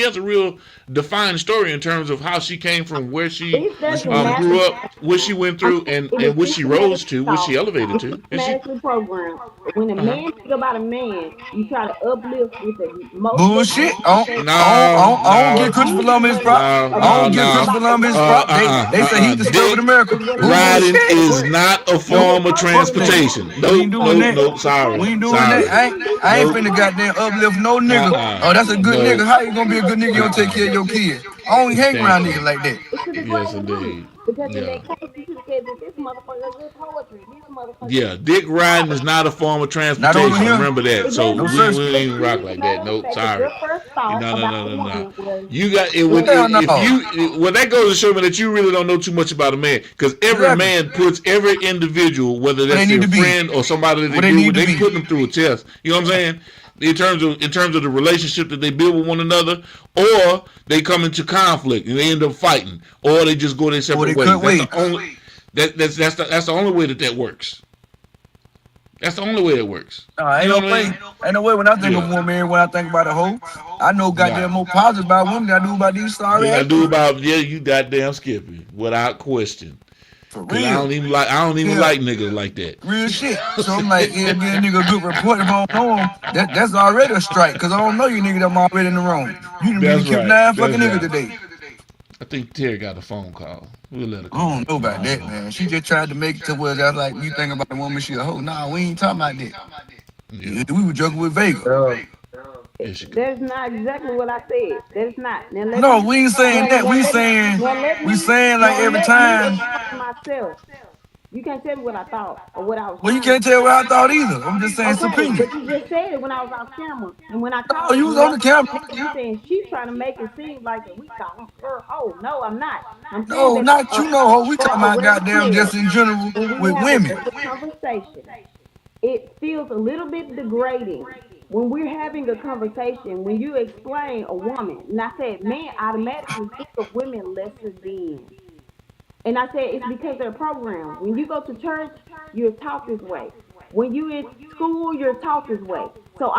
has a real defined story in terms of how she came from where she It's just grew dramatic. up, what she went I'm through, saying and it what is she rose systematic to, what thought. she elevated It's to, and she. systematically programmed. When a Uh huh. man think about a man, you try to uplift with the most Bullshit. negative No, I don't give no, Christopher usually Columbus his when it's prop. no, a I no, don't man give think no. Christopher about the Columbus his woman, prop. They say he discovered Dick America. riding when Bullshit. is when not a when the form of Fuck that. transportation. program We Nope, ain't doing nope, that. nope. We Sorry, ain't doing that. sorry. I ain't Nope. finna goddamn uplift no nigga. Uh-uh. Oh, that's a good No. nigga. How you gonna be a good nigga? You don't take Uh-uh. care of your kid. I don't hang Thank around you. niggas like that. it's the Yes, degrading woman. indeed. Because in Yeah. that case, you should have said that this motherfucker good poetry. This motherfucker Yeah. is Dick riding is not a form of Not over transportation. here. Remember that. it So doesn't No we, sir. we but ain't you rock need to like that. know Nope. that the Sorry. your first thought No, no, about no, a no, no. woman was You got it would Hell if no. you well that goes to show me that you really don't know too much about a man because every Exactly. man puts every individual, whether Where they that's need their to be. friend or somebody that they Where they deal need with, to they be. put them through a test. You know what I'm saying? In terms of the relationship that they build with one another, or they come into conflict and they end up fighting, or they just go their Or separate they ways. cut That's weight. the only that's the only way that works. That's the only way it works. Ain't You know no what I way. mean? Ain't no way when I think of Yeah. woman, when I think about a hoe, I know goddamn Nah. more positive about women than I do about these sorry Then I ass do niggas. about you goddamn Skippy without question. For Cause I real. don't even Yeah. like niggas like that. Real shit. So I'm like, yeah, give a nigga a good report if I don't know him. That's already a strike, cause I don't know you nigga. I'm already in the wrong. You done That's killed right. 9 That's fucking niggas right. today. I think Terry got a phone call. We'll let her I come don't back know on. about I don't that, know. man. She just tried to make it to where that's like you think about a woman, she a hoe. Nah, we ain't talking about that. Yeah. Yeah, we were joking with Vega. There she go. that's not exactly what I said. That's not. Now let No, me we ain't saying that. We saying like now every let me time. explain myself. You can't tell me what I thought or what I was Well, you trying to can't tell say. what I thought either. I'm just saying it's Okay, opinion. but you just said it when I was off camera, and when I No, called you was you, on the camera. you saying she trying to make it seem like that we calling her. Oh no, I'm not. I'm saying No, that not you know hoe. We for talking a about regular goddamn male, just in general when we with have a women. good conversation, it feels a little bit degrading when we're having a conversation. When you explain a woman, and I said, men automatically think of women lesser than. And I said it's because they're programmed. When you go to church, you're taught this way. When you in school, you're taught this way. So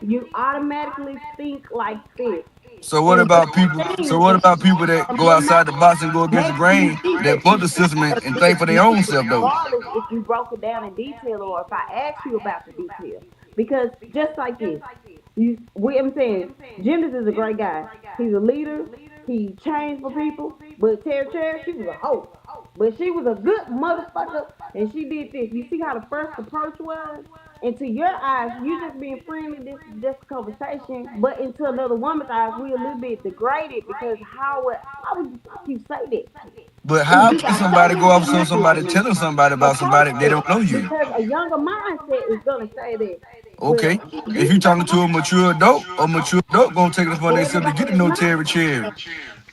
you automatically think like this. So what And about people? certain So things what that about people that go may not outside the box and go against the make you grain think that that put you the system in are and think this for their man, own self though? regardless if you broke it down in detail or if I asked you about the details. Because just like this, I'm saying, Jimmy's is a great guy. He's a leader. He changed for people. But Terry, she was a hoe. But she was a good motherfucker, and she did this. You see how the first approach was? And to your eyes, you just being friendly, this is just a conversation. But into another woman's eyes, we a little bit degraded because why would the fuck you say that? But And how you can got so somebody go many off on examples somebody of me. telling somebody Of about somebody if they course, don't know you? because a younger mindset is gonna say that. Okay. Well, If this you is talking to a mature adult gonna take it upon but themselves to get everybody to is know not. Terry Cherry.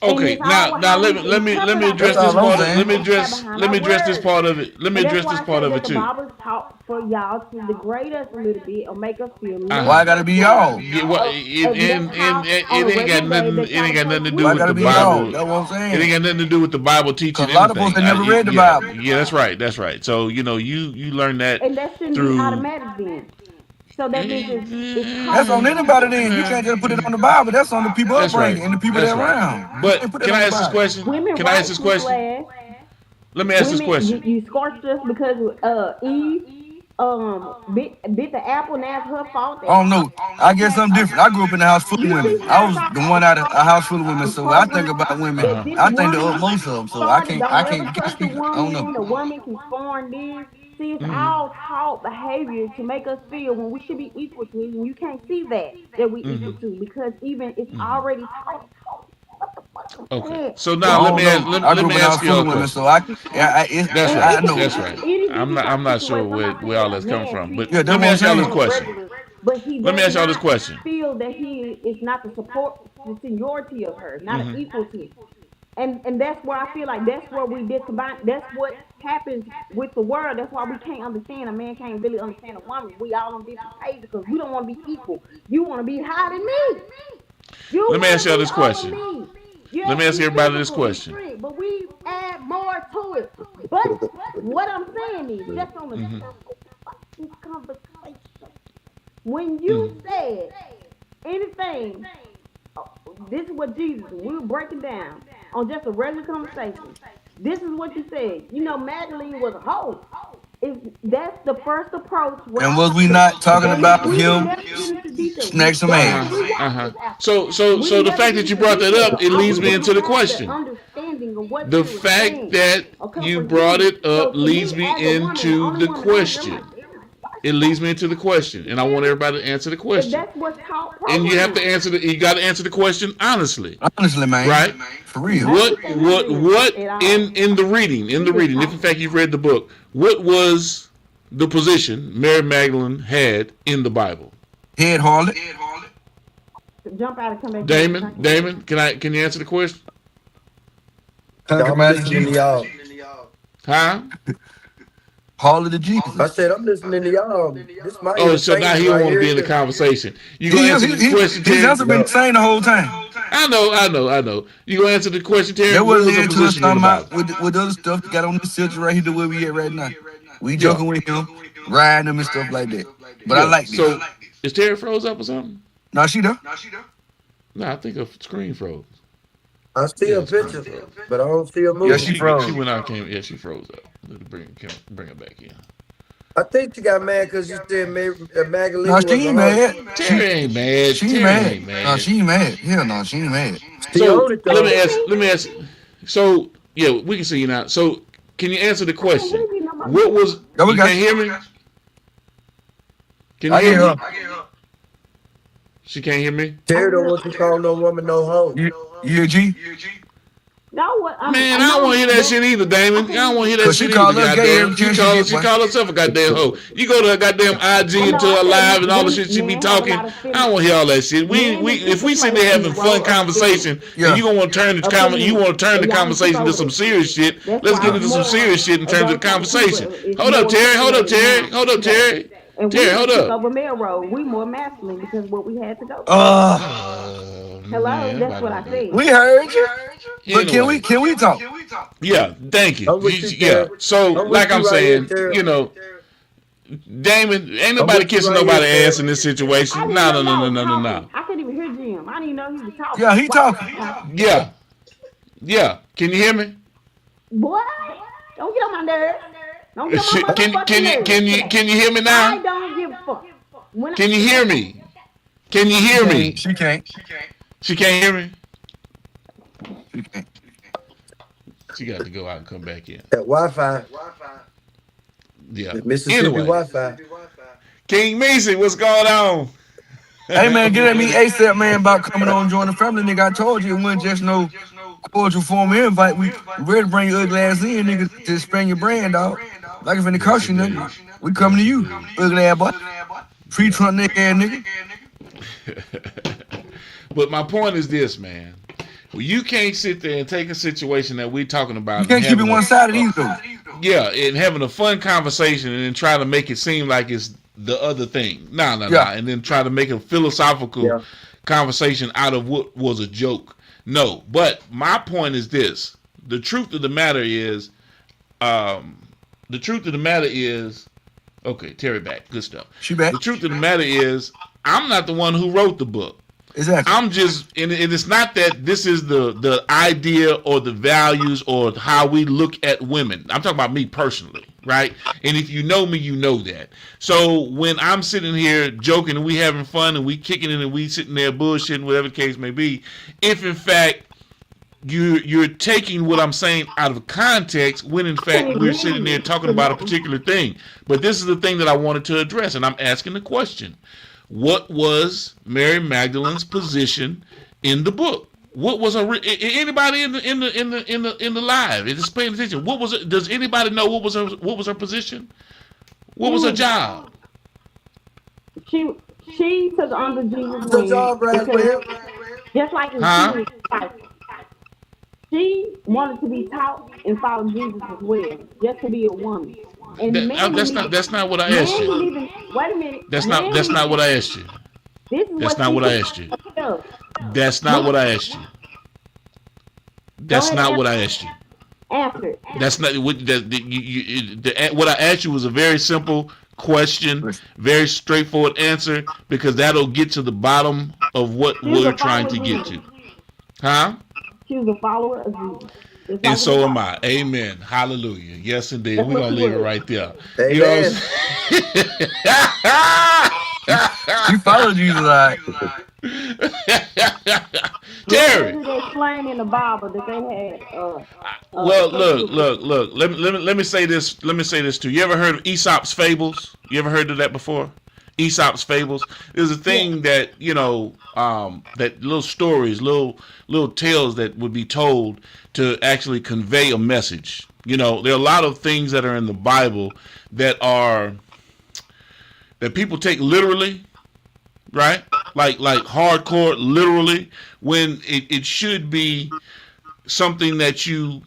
And Okay, it's all now how let we me let me let interpret me our That's address words this all I'm part. and Let saying. me what we have address behind let our me address this words. part of it. Let me And that's address this why I part say of that it the too. Bible's taught for y'all to degrade us a little bit or make us feel Uh Why huh. I gotta lesser be than. y'all? Yeah, well, And that's how on a regular day they it try ain't to got play nothing to do Why I with sweet gotta the be together. y'all? Bible. That's what I'm It ain't saying. got nothing to do with the Bible Cause teaching a lot of folks anything. that never read the Bible. Yeah, that's right. That's right. So you learn that And that shouldn't be through. automatic then. So that means it's That's common on sense. anybody then. You can't just put it on the Bible. That's on the people That's right. upbringing and the people That's that right. around. You can't But put that can I on the ask this Bible. question? Women Can I ask rights this was question? last. Let me ask this Women, question. you scorched us because Eve bit the apple. Now it's her fault I that don't know. I guess I'm different. I grew up in a house full of you see women. I how was the y'all one out of a house full of women. So I think program about women. Uh that huh. this I think the woman utmost of them. So started. I Don't ever can't trust a speak. I don't know. woman. A woman can scorn this. See, it's Mm all taught behavior to make us feel when we should be equal to it, and you can't see that we hmm. equal Mm to because even it's hmm. Mm hmm. already taught. Okay. And, So I now and, don't know. I let grew up me in a ask house you full all of a women. question. So That's and right. I it know. can That's even right. be I'm not sure situations. I'm not where saying all a that's coming man from, but treats Yeah, a that's let me what I'm ask y'all woman this saying. on a question. regular, but he Let me does ask y'all this not question. feel that he is not the support, the seniority of her, not an Mm equality. And that's where I feel like that's where we did combine. That's what happens with the world. That's why we can't understand. A man can't really understand a woman. We all on different pages because we don't want to be equal. You want to be higher than me. You hmm. Let me want ask to y'all be this over question. me. You Let have me to ask be everybody this physical and question. strength, but we add more to it. But what I'm saying is, just on the Mm hmm. surface, fuck this conversation. When you said anything, this is what Jesus, we were breaking down on just a regular conversation. This is what you said. You know, Magdalene was a hoe. That's the first approach where And I was we took it. not talking And about we didn't him never get into detail. snatch some That's ass? what we watched Uh-huh. this after. So the fact that you brought that up, it leads me into the question. Understanding of what The you were fact saying. that Okay, you for brought it So up to leads me, me as a woman, into only the woman I am, I'm question. like, damn, It leads me into the question, and I want everybody to answer the if question. that's what's taught And you have to programming. answer you got to answer the question honestly, Honestly, man. right? For real. What Everything I read at all. in the reading, if in fact you've read the book, what was the position Mary Magdalene had in the Bible? Head harlot. Jump out and come back. Damon, can you answer the question? Come I'm out of listening to Jesus. y'all. Huh? Harlot of Jesus. I said I'm listening to y'all. This my Oh, so now he don't right want to be in the here. conversation. You gonna answer the question, His Terry? answer been the same the whole time. I know. You gonna answer the question, Terry? That What was was her led to us position in the talking Bible? about with the other stuff that got on this subject right here to where we at right now. We joking with him, riding him and stuff like that. But I like this. So, is Terry froze up or something? Now she there. No, I think her screen froze. I see a picture, but I don't see a movie. Yeah, she froze. She went out, she froze up. Bring her back in. I think she got mad because you said Magdalene No, was she ain't a mad. hoe. Terry ain't mad. She Terry mad. ain't mad. No, she ain't mad. Hell no, she ain't mad. She So owned it, though. let me ask. So yeah, we can see you now. So can you answer the question? What was? Yeah, we You got can't you. hear me? Can you I hear hear me? her. She can't hear me. Terry don't want you to call no woman no hoe. You G? No, what? Man, I don't want to hear that shit either, Damon. I don't want to hear that Cause she shit call either, us gay goddamn. every time She call herself a goddamn hoe. You go to her goddamn IG into her live and all the shit she be talking. I don't want to hear all that shit. If we sit there having fun conversation, and you gonna want to turn the conversation to some serious shit. Let's get into some serious shit in terms of the conversation. Hold up, Terry. And Terry, hold took up. over Melrose. We more masculine because what we had to go. Hello, Man, that's what I said. We heard you. But Anyway. can we talk? Yeah, thank you. I'm with you, Yeah. Terry. So, I'm with like you I'm right saying, here, Terry. you know, Damon, ain't I'm nobody with you kissing right nobody here, ass Terry. in this I situation. didn't No. even know he was talking. I couldn't even hear Jim. I didn't even know he was talking. Yeah, he talking. Can you hear me? Boy, don't get on my nerves. Don't get on my motherfucking nerves. Can you hear me I now? don't give a fuck. Can you hear me? Can you hear me? She can't. She can't hear me. She can't. She got to go out and come back in. That Wi-Fi. Yeah. Mississippi Anyway, Wi-Fi. King Mason, what's going on? Hey man, get at me ASAP, man, about coming on and join the family. Nigga, I told you it wasn't just no cordial formal invite. We ready to bring your ugly ass in, nigga, to expand your brand, dog. Like if it cost you nothing, we coming to you, ugly ass boy. Free Trump nigga ass nigga. But my point is this, man. Well, you can't sit there and take a situation that we're talking about. You can't keep it one sided either. Yeah, and having a fun conversation and then try to make it seem like it's the other thing. No. And then try to make a philosophical conversation out of what was a joke. No. But my point is this. The truth of the matter is, okay, Terry back. Good stuff. She back. The truth of the matter is, I'm not the one who wrote the book. Exactly. I'm just, and it's not that this is the idea or the values or how we look at women. I'm talking about me personally, right? And if you know me, you know that. So when I'm sitting here joking and we having fun and we kicking it and we sitting there bullshitting, whatever the case may be, if in fact you're taking what I'm saying out of context when in fact we're sitting there talking about a particular thing. But this is the thing that I wanted to address, and I'm asking the question. What was Mary Magdalene's position in the book? What was her? Anybody in the live? Just paying attention. What was it? Does anybody know what was her position? What was her job? She took under Jesus' The wing job right because there. just like in Huh? she wanted to be taught and follow Jesus as well, just to be a woman. And That's not what I asked you. Wait a minute. That's not what I asked you. That's not what I asked you. That's not what I asked you. That's not what I asked you. Answer. That's not what what I asked you was a very simple question, very straightforward answer, because that'll get to the bottom of what She was we're a trying follower to of get to. Jesus. Huh? She was a follower of Jesus. Just And like so we am are. I. Amen. Hallelujah. Yes, indeed. That's We're what going she to leave it was. right there. You know Amen. She followed Jesus, all right. Where Terry. does it explain in the Bible that they had Well, sexual? look. Let me say this. Let me say this too. You ever heard of Aesop's fables? You ever heard of that before? Aesop's fables. There's a Yeah. thing that that little stories, little tales that would be told to actually convey a message. There are a lot of things that are in the Bible that people take literally, right? Like hardcore literally, when it should be something that you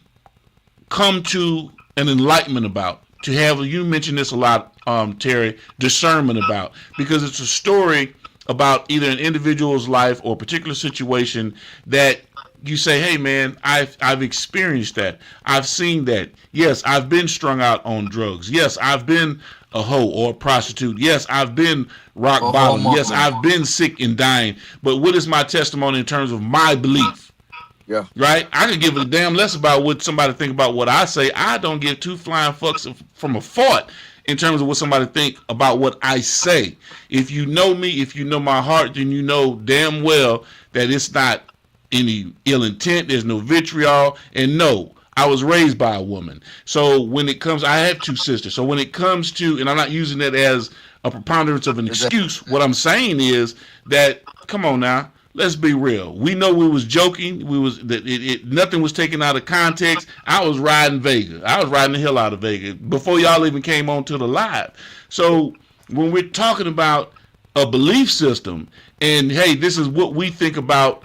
come to an enlightenment about. To have, you mentioned this a lot, Terry, discernment about, because it's a story about either an individual's life or a particular situation that you say, hey man, I've experienced that. I've seen that. Yes, I've been strung out on drugs. Yes, I've been a hoe or a prostitute. Yes, I've been rock bottom. Yes, I've been sick and dying. But what is my testimony in terms of my belief? Yeah. Right? I could give a damn less about what somebody think about what I say. I don't give two flying fucks from a fart in terms of what somebody think about what I say. If you know me, if you know my heart, then you know damn well that it's not any ill intent. There's no vitriol. And no, I was raised by a woman. So when it comes, I have two sisters. So when it comes to, and I'm not using that as a preponderance of an excuse, what I'm saying is that, come on now, let's be real. We know we was joking. We was that nothing was taken out of context. I was riding Vega. I was riding the hell out of Vega before y'all even came on to the live. So when we're talking about a belief system, and hey, this is what we think about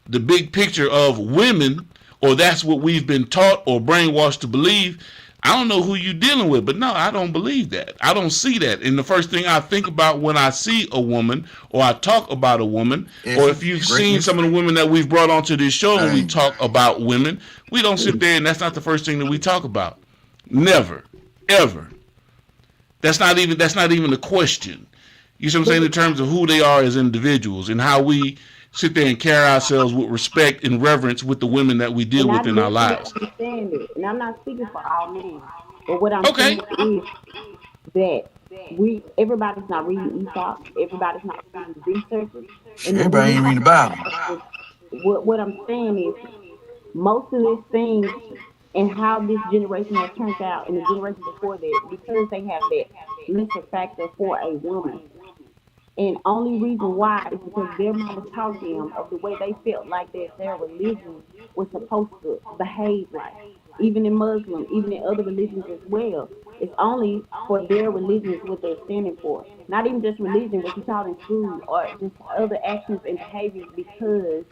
the big picture of women, or that's what we've been taught or brainwashed to believe. I don't know who you're dealing with, but no, I don't believe that. I don't see that. And the first thing I think about when I see a woman or I talk about a woman, or if you've seen some of the women that we've brought onto this show and we talk about women, we don't sit there and that's not the first thing that we talk about. Never, ever. That's not even a question. You see what I'm saying? In terms of who they are as individuals and how we sit there and carry ourselves with respect and reverence with the women that we deal with in our lives. Understand it. And I'm not speaking for all men, but what I'm saying is that everybody's not reading Aesop, everybody's not reading researchers. Everybody ain't reading the Bible. What I'm saying is most of these things and how this generation has turned out and the generation before that, because they have that lesser factor for a woman. And only reason why is because their mama taught them of the way they felt like that their religion was supposed to behave like. Even in Muslim, even in other religions as well. It's only for their religion is what they're standing for. Not even just religion, what you taught in school, or just other actions and behaviors because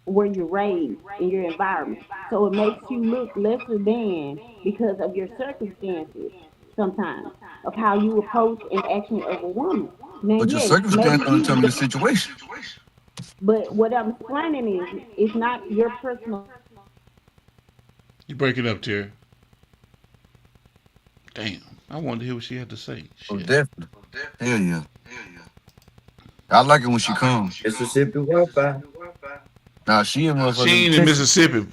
where you're raised in your environment. So it makes you look lesser than because of your circumstances sometimes of how you approach an action of a woman. Now, But your yes, circumstance don't tell me the maybe, situation. but what I'm explaining is it's not your personal. You break it up, Terry. Damn, I wanted to hear what she had to say. Oh, Shit. definitely. Hell yeah. I like it when she comes. Mississippi Wi-Fi. Nah, she in motherfucking She ain't in Mississippi,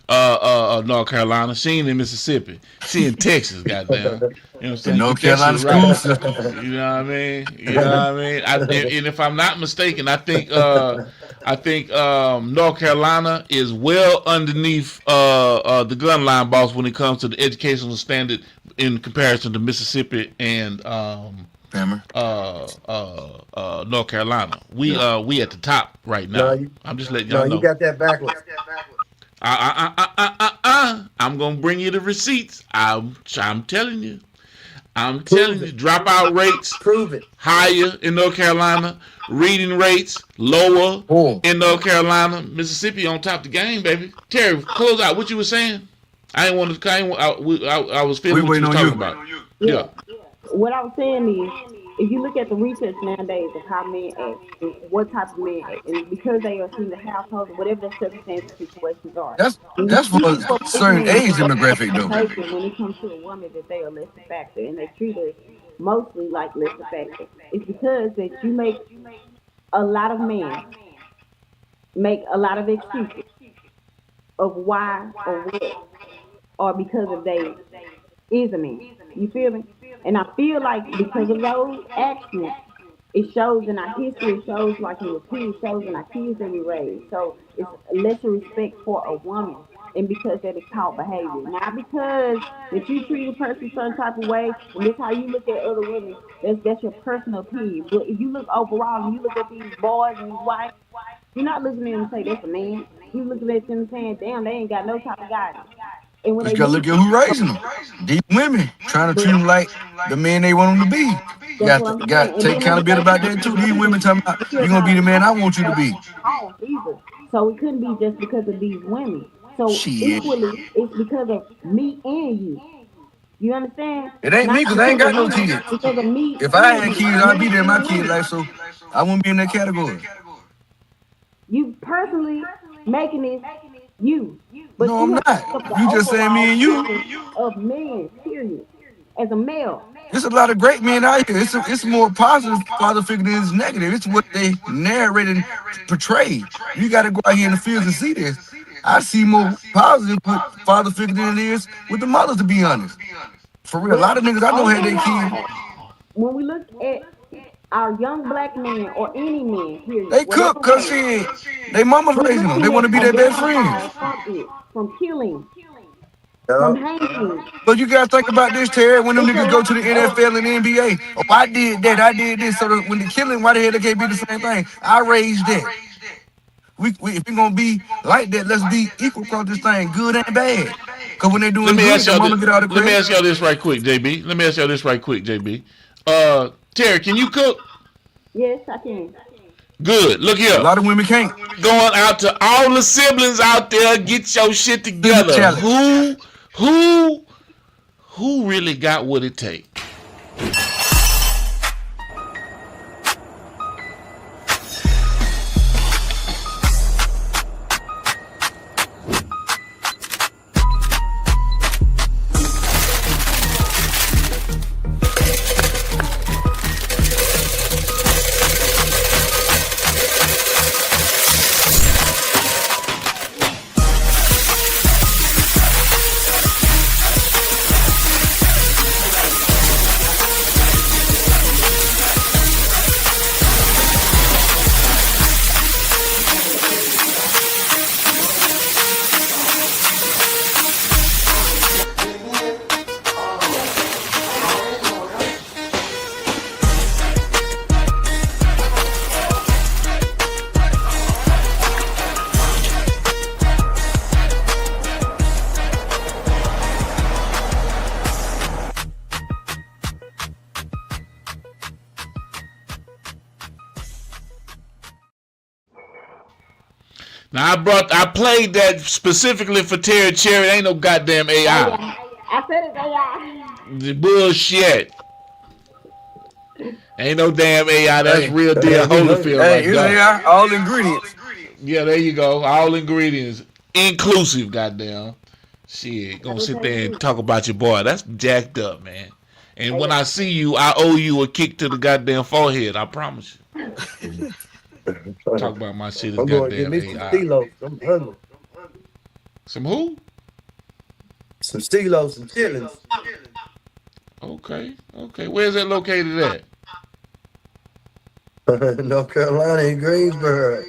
North Carolina. She ain't in Mississippi. She in Texas, goddamn. You know what I'm saying? North Texas, Carolina right? school system. You know what I mean? You know what I mean? And if I'm not mistaken, I think North Carolina is well underneath the gun line boss when it comes to the educational standard in comparison to Mississippi and North Carolina. We at the top right now. I'm just letting y'all know. No, you got that backwards. I'm gonna bring you the receipts. I'm telling you. I'm telling you, dropout rates Prove it. higher in North Carolina, reading rates lower in North Carolina. Mississippi on top of the game, baby. Terry, close out what you were saying. I was feeling what you were talking about. Yeah. What I was saying is, if you look at the research nowadays of how men act, and what type of men act, and because they are in the household, whatever their circumstances, situations are. That's for a certain age demographic though. When it comes to a woman, that they are less a factor, and they treat her mostly like Lester Factor. It's because that you make a lot of men make a lot of excuses of why or what or because of they is a man. You feel me? And I feel like because of those actions, it shows in our history, it shows like in repeat, it shows in our kids that we raise. So it's lesser respect for a woman. And because that is taught behavior. Not because that you treat a person a certain type of way and this how you look at other women. That's your personal opinion. But if you look overall and you look at these boys and these wives, you're not looking at them and say that's a man. You looking at them saying, damn, they ain't got no type of guidance. And when But they you gotta do, look at who raising them. These women trying to treat them like the men they want them to be. You that's got what to, I'm saying. got to And take then when accountability about that too. These women talking about you're gonna be the man I want you to be. either. So it couldn't be just because of these women. So Shit. equally, it's because of me and you. You understand? It ain't me Not because I ain't because got of no me, kids. because of me If I and had you. kids, I'd be there in my kid life, so I wouldn't be in that category. You personally making this you, but No, I'm you have to not. look at the You just saying overall me and you. picture of men. Period. As a male, There's a lot of great men out here. It's more positive father figure than it's negative. It's what they narrate and portray. You got to go out here in the fields and see this. I see more positive with father figure than it is with the mothers, to be honest. For real, a but lot of niggas I know on had the their kids. wall, when we look at our young black men or any men, period, They whatever cook because race, shit, they mama's we're raising them. They looking want at to be a their best friends. downfall from it, from killing, from Yeah. hanging. But you gotta think about this, Terry. When them It's a niggas go to lot the of NFL and the NBA, oh, I did that, I did this. So that when the killing, why the hell they can't be the same thing? I raised that. We if we gonna be like that, let's be equal across this thing, good and bad. Cause when they Let doing me good, ask the y'all this. mama get all the Let me credit. ask y'all this right quick, JB. Let me ask y'all this right quick, JB. Terry, can you cook? yes, I can. Good. Look A here. lot of women can't. Going out to all the siblings out there, get your shit Sibling together. challenge. Who, who really got what it takes? Now I played that specifically for Terry Cherry. Ain't no goddamn AI. I said it's AI. The bullshit. Ain't no damn AI. That's Hey, real deal Holyfield hey, right here they there. are, all ingredients. Yeah, there you go. All ingredients. Inclusive, goddamn. Shit. Gonna That's sit what they there and do. talk about your boy. That's jacked up, man. And when AI. I see you, I owe you a kick to the goddamn forehead. I promise you. Talk about my shit is I'm going to get goddamn me some AI. stilos. I'm hungry. Some who? Some stilos, some chillings. Okay. Okay. Where's that located at? North Carolina and Greensboro.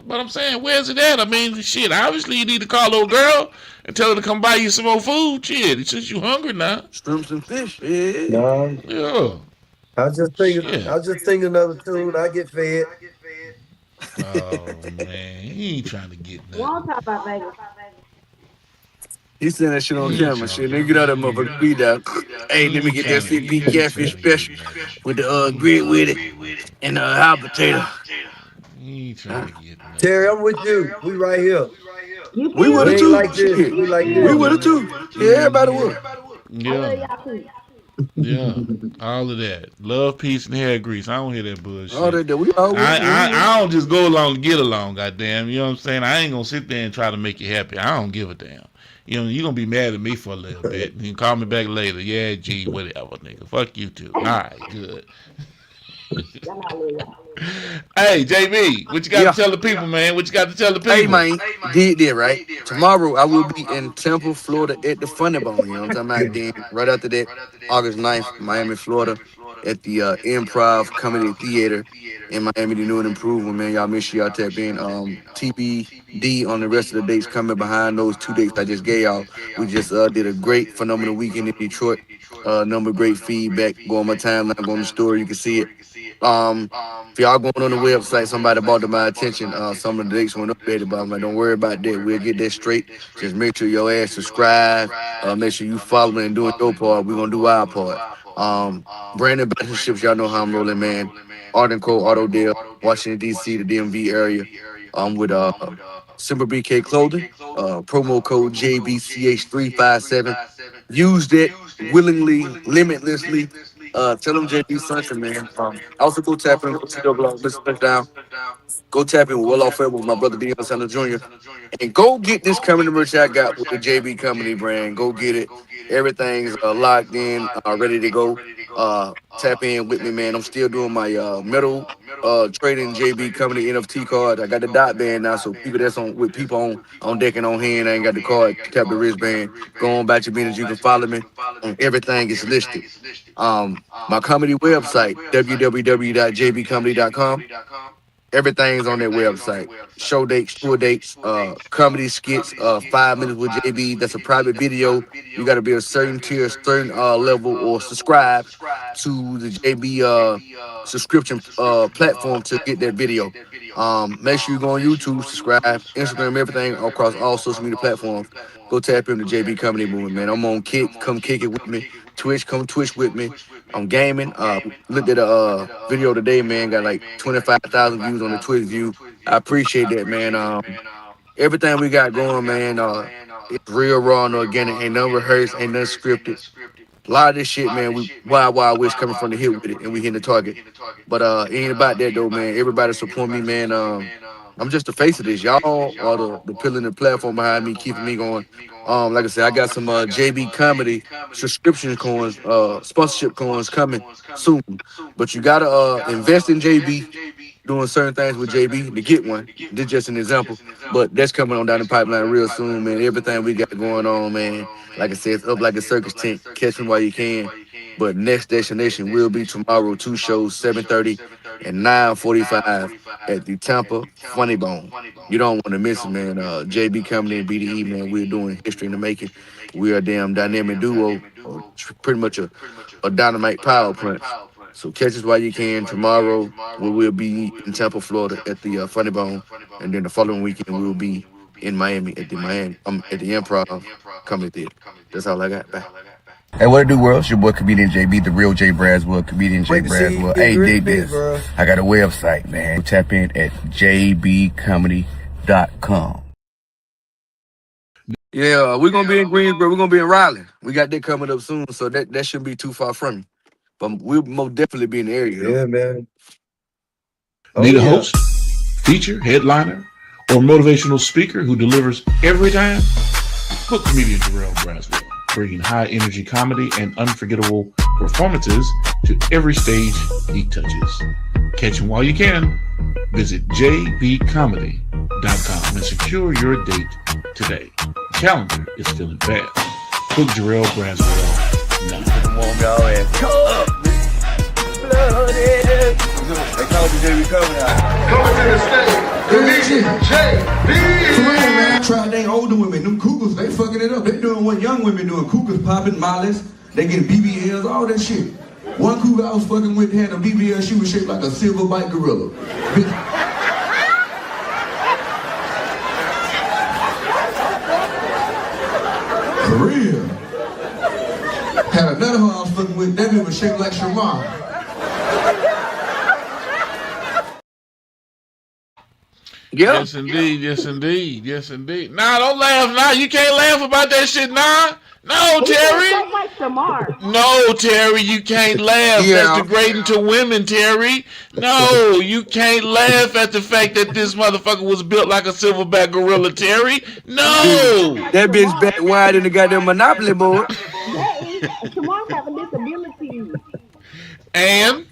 But I'm saying, where's it at? I mean, shit, obviously you need to call old girl and tell her to come buy you some more food. Shit, since you hungry now. Shrimps and fish. Yeah. No, Yeah. I Shit. was just thinking another tune. I get fed. Oh, man. He ain't trying to get We nothing. won't talk about Vegas. He saying that shit on He ain't camera. trying Shit, to they get get out that nothing. motherfucker feed out. Hey, let me get that CP catfish special with the grit with it and hot potato. He ain't trying to get nothing. Terry, I'm with you. We right here. You We feel with We her me? ain't too. like this. Shit. We like We Feel this. with her me? too. Yeah, everybody with her. I love Yeah. y'all too. Yeah. All of that. Love, peace, and hair grease. I don't hear that All bullshit. that we all with I, her. I I don't just go along and get along, goddamn. You know what I'm saying? I ain't gonna sit there and try to make you happy. I don't give a damn. You know, you're gonna be mad at me for a little bit. You can call me back later. Yeah, G, whatever, nigga. Fuck you too. All right, good. Y'all not love y'all. Hey, JB, what you got Yeah. to tell the people, man? What you got to tell the Hey people? man, did that right. Tomorrow I will be in Temple, Florida at the Funny Bone. You know what I'm talking about? Then right after that, August 9th, Miami, Florida, at the Improv Comedy Theater in Miami, the new and improved one, man. Y'all make sure y'all tap in. TBD on the rest of the dates coming behind those 2 dates I just gave y'all. We just did a great phenomenal weekend in Detroit. Number of great feedback. Go on my timeline, go on the story, you can see it. If y'all going on the website, somebody brought to my attention. Some of the dates went updated, but I'm like, don't worry about that. We'll get that straight. Just make sure your ass subscribe. Make sure you following and doing your part. We're gonna do our part. Brand ambassadorships, y'all know how I'm rolling, man. Art and Co, Autodale, Washington DC, the DMV area. With Simba BK Clothing, promo code JBCH357. Use that willingly, limitlessly. Tell them JB something, man. Also go tap in, go to your blog, listen down. Go tap in with Well Off Air with my brother Deion Sanders Jr. And go get this comedy merch I got with the JB Comedy brand. Go get it. Everything's locked in, ready to go. Tap in with me, man. I'm still doing my metal trading JB Comedy NFT card. I got the dot band now, so people that's on with people on deck and on hand, I ain't got the card. Tap the wristband. Go on about your business. You can follow me on everything is listed. My comedy website, www.jbcomedy.com. Everything's on that website. Show dates, tour dates, comedy skits, 5 minutes with JB. That's a private video. You got to be a certain tier, certain level, or subscribe to the JB subscription platform to get that video. Make sure you go on YouTube, subscribe, Instagram, everything across all social media platforms. Go tap into JB Comedy Movement, man. I'm on Kick. Come kick it with me. Twitch, come Twitch with me. I'm gaming. Looked at a video today, man. Got like 25,000 views on the Twitch view. I appreciate that, man. Everything we got going, man. It's real, raw, and organic. Ain't nothing rehearsed. Ain't nothing scripted. A lot of this shit, man, we wild wish coming from the hip with it, and we hitting the target. But it ain't about that though, man. Everybody support me, man. I'm just the face of this. Y'all are the pillar and the platform behind me, keeping me going. Like I said, I got some JB Comedy subscription coins, sponsorship coins coming soon. But you gotta invest in JB, doing certain things with JB to get one. This is just an example, but that's coming on down the pipeline real soon, man. Everything we got going on, man. Like I said, it's up like a circus tent. Catch me while you can. But next destination will be tomorrow. 2 shows, 7:30 and 9:45 at the Tampa Funny Bone. You don't want to miss it, man. JB Company and BDE, man. We're doing history in the making. We are a damn dynamic duo, pretty much a dynamite power plant. So catch us while you can. Tomorrow we will be in Tampa, Florida at the Funny Bone, and then the following weekend we will be in Miami at the Improv Comedy Theater. That's all I got. Bye. Hey, what it do, world? It's your boy, comedian JB, the real Jay Braswell, comedian Jay Braswell. Hey, dig this. I got a website, man. Tap in at jbcomedy.com. Yeah, we're going to be in Greensboro. We're going to be in Raleigh. We got that coming up soon, so that shouldn't be too far from you. But we'll most definitely be in the area. Yeah, man. Need a host, feature, headliner, or motivational speaker who delivers every time? Book comedian Jarrell Braswell, bringing high-energy comedy and unforgettable performances to every stage he touches. Catch him while you can. Visit jbcomedy.com and secure your date today. Calendar is filling fast. Book Jarrell Braswell now. Come on, y'all, and come up. Blooded. They call me JB Comedy. Coming to the stage, comedian JB. Man, I tried they older women, them cougars, they fucking it up. They doing what young women doing, cougars popping, mollies, they getting BBLs, all that shit. One cougar I was fucking with had a BBL, she was shaped like a silverback gorilla. For real. Had another one I was fucking with, that bitch was shaped like Shamar. Yeah. Yes, indeed. Yes, indeed. Yes, indeed. Nah, don't laugh now. You can't laugh about that shit now. No, He was Terry. so much smart. No, Terry, you can't laugh. Yeah. That's degrading to women, Terry. No, you can't laugh at the fact that this motherfucker was built like a silverback gorilla, Terry. No. That bitch back wide in the goddamn Monopoly board. That is Shamar have a disability. And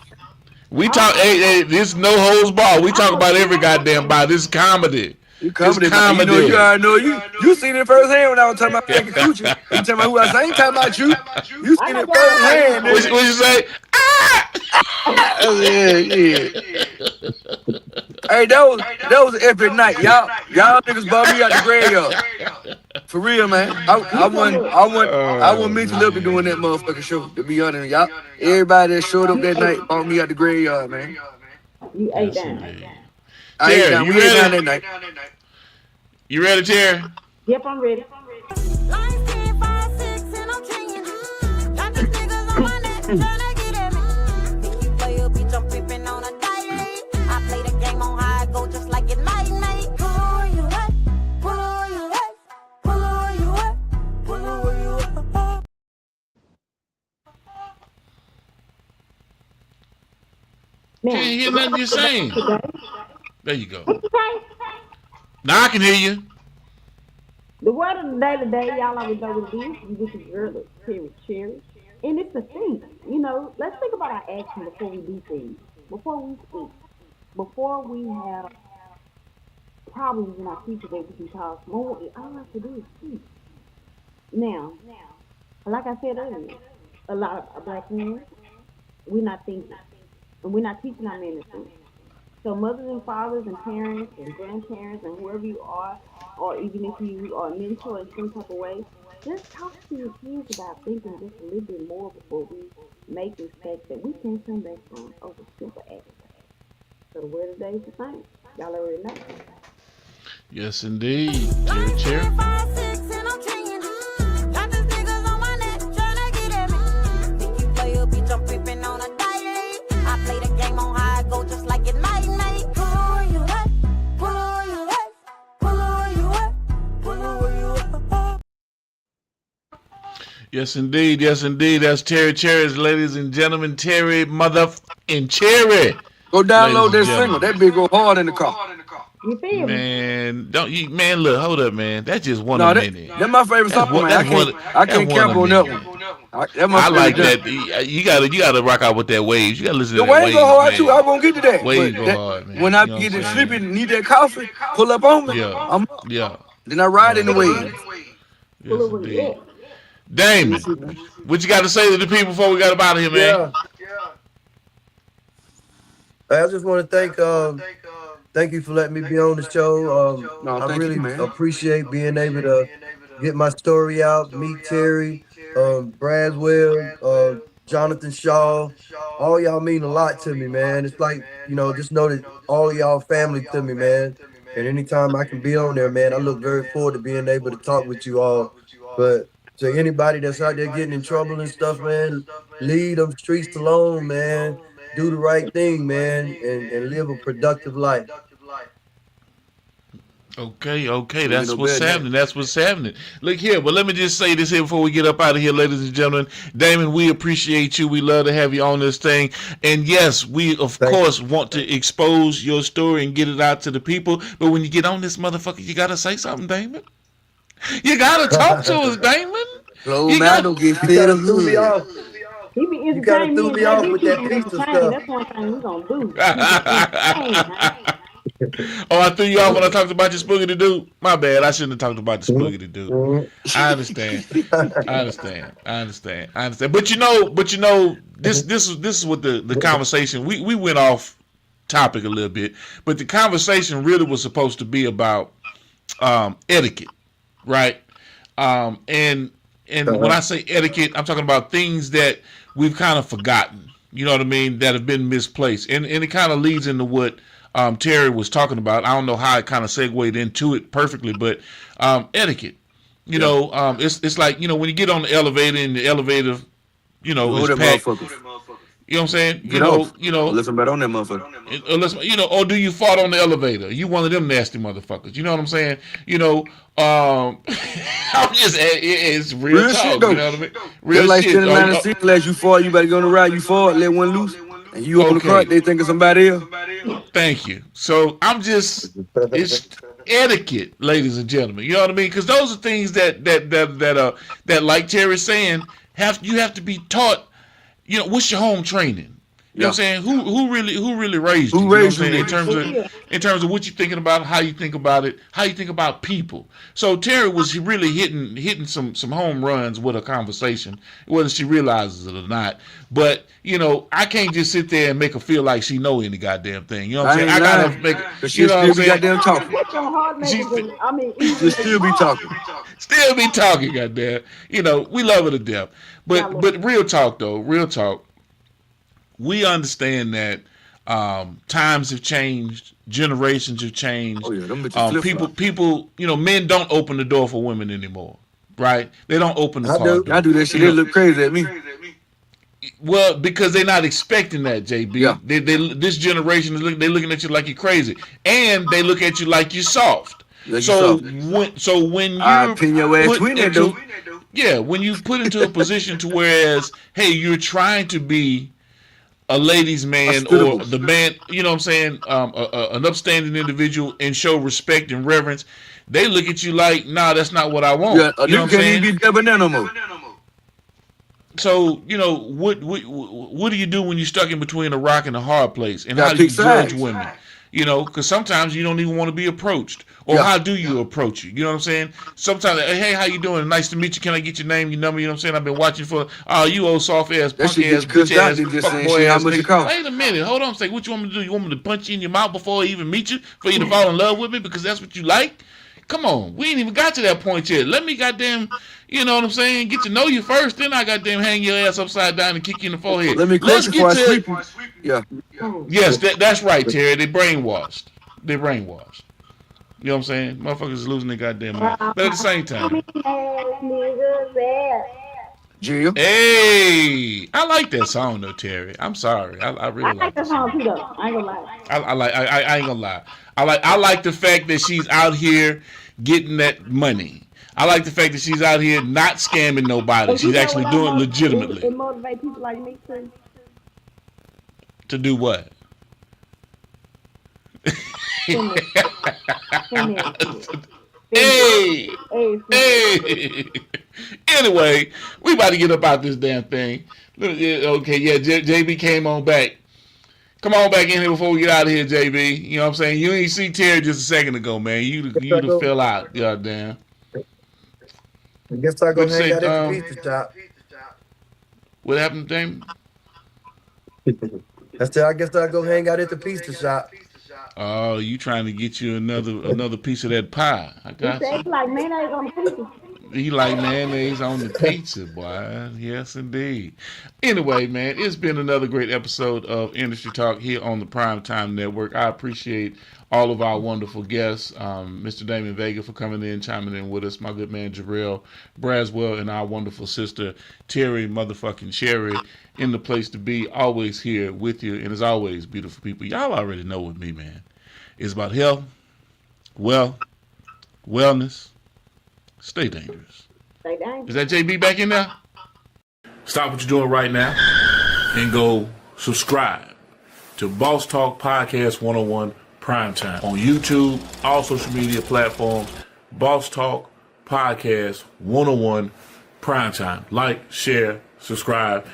we talk. Hey, this is no holds bar. We talk about every goddamn bar. This is comedy. You It's comedy, man. comedy. You know, you already know you seen it firsthand when I was talking about Frankie Coochie. You talking about who I ain't talking about you. You seen it firsthand, What nigga. you say? Yeah. Hey, that was an epic night. Y'all niggas bought me out the graveyard. For real, man. I wasn't mentally up to doing that motherfucking show, to be honest. Y'all, everybody that showed up that night bought me out the graveyard, man. You ate down. I ain't Terry, down. you We ain't ready? down that night. You ready, Terry? Yep, I'm ready. Line 10, 5, 6, and I'm changing. Got these niggas on my neck, tryna get at me. If you play a bitch, I'm pimping on a diary. I play the game on how I go, just like it might night. Pull where you at, pull where you at, pull where you at, pull where you at. Now, Can't hear nothing you're saying. today, There you go. what you say? Now I can hear you. The word of the day today, y'all already know what it is. You get your girl a cherry. And it's a thing. You know, let's think about our action before we do things. Before we speak. Before we have problems in our future that we can cause more. All I have to do is speak. Now, like I said earlier, a lot of black men, we're not thinking. And we're not teaching our men to think. So mothers and fathers and parents and grandparents and whoever you are, or even if you are a mentor in some type of way, just talk to your kids about thinking just a little bit more before we make mistakes that we can come back from over simple actions. So the word of the day is the same. Y'all already know. Yes, indeed. Terry, Line Terry. 10, 5, 6, and I'm changing. Got these niggas on my neck, tryna get at me. If you play a bitch, I'm pimping on a diary. I play the game on how I go, just like it might night. Pull where you at, pull where you at, pull where you at, pull where you at. Yes, indeed. Yes, indeed. That's Terry Cherry's, ladies and gentlemen. Terry motherfucking Cherry. Go download Ladies that and single. That bitch go hard in the car. You feel me? Man, don't you, man, look, hold up, man. That's just one No, a that, minute. that's my favorite That's song, one- man. that's one- I can't that's one cap a on that minute. one. That's my I like favorite that. jam. You gotta rock out with that waves. You gotta listen The to that waves waves, go hard man. too. I won't get to that. Waves But go that- hard, man. when I You know get what it I'm sleepy saying? and need that coffee, pull up on me. Yeah. I'm up. Yeah. Then I ride in the waves. Yes, Pull it where you indeed. at. Damon, what you got to say to the people before we got up out of here, man? I just want to thank you for letting me be on the show. No, I thank really you, man. appreciate being able to get my story out, meet Terry, Braswell, Jonathan Shaw. All y'all mean a lot to me, man. It's like, just know that all of y'all family to me, man. And anytime I can be on there, man, I look very forward to being able to talk with you all. But to anybody that's out there getting in trouble and stuff, man, leave them streets alone, man. Do the right thing, man, and live a productive life. Okay, that's no what's bad name. happening. That's what's happening. Look here, but let me just say this here before we get up out of here, ladies and gentlemen. Damon, we appreciate you. We love to have you on this thing. And yes, we of Thank course want to expose your story and get it out to the people. But when you get on this motherfucker, you gotta say something, Damon. You gotta talk to us, Damon. Slow You man, got- don't get You fed gotta up throw me good. off. He be You gotta entertaining throw me me off and with JB that keep pizza entertaining. stuff. That's one thing we gonna do. Keep entertaining. Oh, I threw you off when I talked about your spooky to do. My bad. I shouldn't have talked about the spooky to do. I understand. I understand. But you know, this is what the conversation. We went off topic a little bit, but the conversation really was supposed to be about etiquette, right? And when I say etiquette, I'm talking about things that we've kind of forgotten. You know what I mean? That have been misplaced, and it kind of leads into what Terry was talking about. I don't know how it kind of segued into it perfectly, but etiquette. You know, it's like, when you get on the elevator and the elevator, Who is them packed. motherfuckers? You know what I'm saying? Get off. Listen better on that motherfucker. Unless or do you fart on the elevator? You one of them nasty motherfuckers. You know what I'm saying? I'm just it's real talk. Shit, though. You know what I mean? Real Just like shit. standing around the seat class, you fall, you better go on the ride, you fall, let one loose, and you open the cart, they think of somebody else. Thank you. So it's etiquette, ladies and gentlemen. You know what I mean? Because those are things that like Terry's saying, you have to be taught. What's your home training? You know what I'm saying? Who really raised you? Who raised you? In terms of what you're thinking about, how you think about it, how you think about people. So Terry was really hitting some home runs with a conversation, whether she realizes it or not. But I can't just sit there and make her feel like she know any goddamn thing. You know what I'm saying? I gotta make it. She still be goddamn talking. She still be talking. Still be talking, goddamn. We love her to death. But real talk though, real talk. We understand that times have changed, generations have changed. Oh yeah, them bitches people, men don't open the door for women anymore, right? They don't open the car door. I do that shit. They look crazy at me. Well, because they're not expecting that, JB. Yeah. This generation they're looking at you like you're crazy, and they look at you like you're soft. Like So you when you I pin your ass twin that though. Yeah, when you put into a position to whereas, hey, you're trying to be a ladies' man or the man, you know what I'm saying, an upstanding individual and show respect and reverence, they look at you like, nah, that's not what I want. Yeah, you know what I'm saying? Can't even be debonair no more. So, what do you do when you're stuck in between a rock and a hard place? And You how gotta do you pick judge sides. women? Because sometimes you don't even want to be approached. Or how do you approach you? You know what I'm saying? Sometimes, hey, how you doing? Nice to meet you. Can I get your name, your number? You know what I'm saying? I've been watching for, you old soft ass, That punk shit ass, gets cussed bitch out. ass, They just fuck saying boy shit, how ass much it nigga. cost? Wait a minute. Hold on. Say, what you want me to do? You want me to punch you in your mouth before I even meet you? For you to fall in love with me because that's what you like? Come on. We ain't even got to that point yet. Let me goddamn, you know what I'm saying? Get to know you first. Then I goddamn hang your ass upside down and kick you in the forehead. Let me Let's crush before I get sweep you. Yeah. Yes, that's right, Terry. They brainwashed. They're brainwashed. You know what I'm saying? Motherfuckers is losing their goddamn mind. But at the same time, Jill. hey, I like that song though, Terry. I'm sorry. I really I like like that that song too, though. I ain't gonna lie. I ain't gonna lie. I like the fact that she's out here getting that money. I like the fact that she's out here not scamming nobody. But you She's know actually what doing I know? legitimately. It motivates people like me too. To do what? Hey! Hey! Anyway, we about to get up out this damn thing. Okay, yeah, JB came on back. Come on back in here before we get out of here, JB. You know what I'm saying? You ain't see Terry just a second ago, man. You fell out, goddamn. I guess I go What'd you hang say, out at the pizza shop. What happened, Damon? I guess I go hang out at the pizza shop. Oh, you trying to get you another piece of that pie. I got you. It's like mayonnaise on the pizza. He like mayonnaise on the pizza, boy. Yes, indeed. Anyway, man, it's been another great episode of Industry Talk here on the Primetime Network. I appreciate all of our wonderful guests, Mr. Damon Vega for coming in, chiming in with us, my good man Jarrell Braswell, and our wonderful sister Terry motherfucking Cherry in the place to be, always here with you. And as always, beautiful people, y'all already know with me, man. It's about health, wealth, wellness. Stay dangerous. Stay dangerous. Is that JB back in there? Stop what you're doing right now and go subscribe to Boss Talk Podcast 101 Primetime on YouTube, all social media platforms. Boss Talk Podcast 101 Primetime. Like, share, subscribe.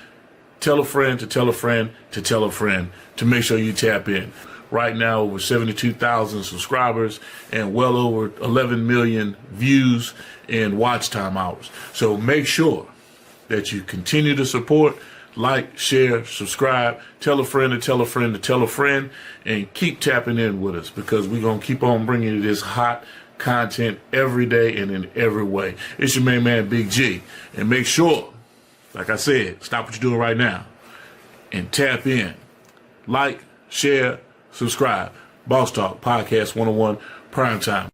Tell a friend to tell a friend to tell a friend to make sure you tap in. Right now, over 72,000 subscribers and well over 11 million views and watch time hours. So make sure that you continue to support, like, share, subscribe, tell a friend to tell a friend to tell a friend, and keep tapping in with us because we're going to keep on bringing you this hot content every day and in every way. It's your main man, Big G. And make sure, like I said, stop what you're doing right now and tap in. Like, share, subscribe. Boss Talk Podcast 101 Primetime.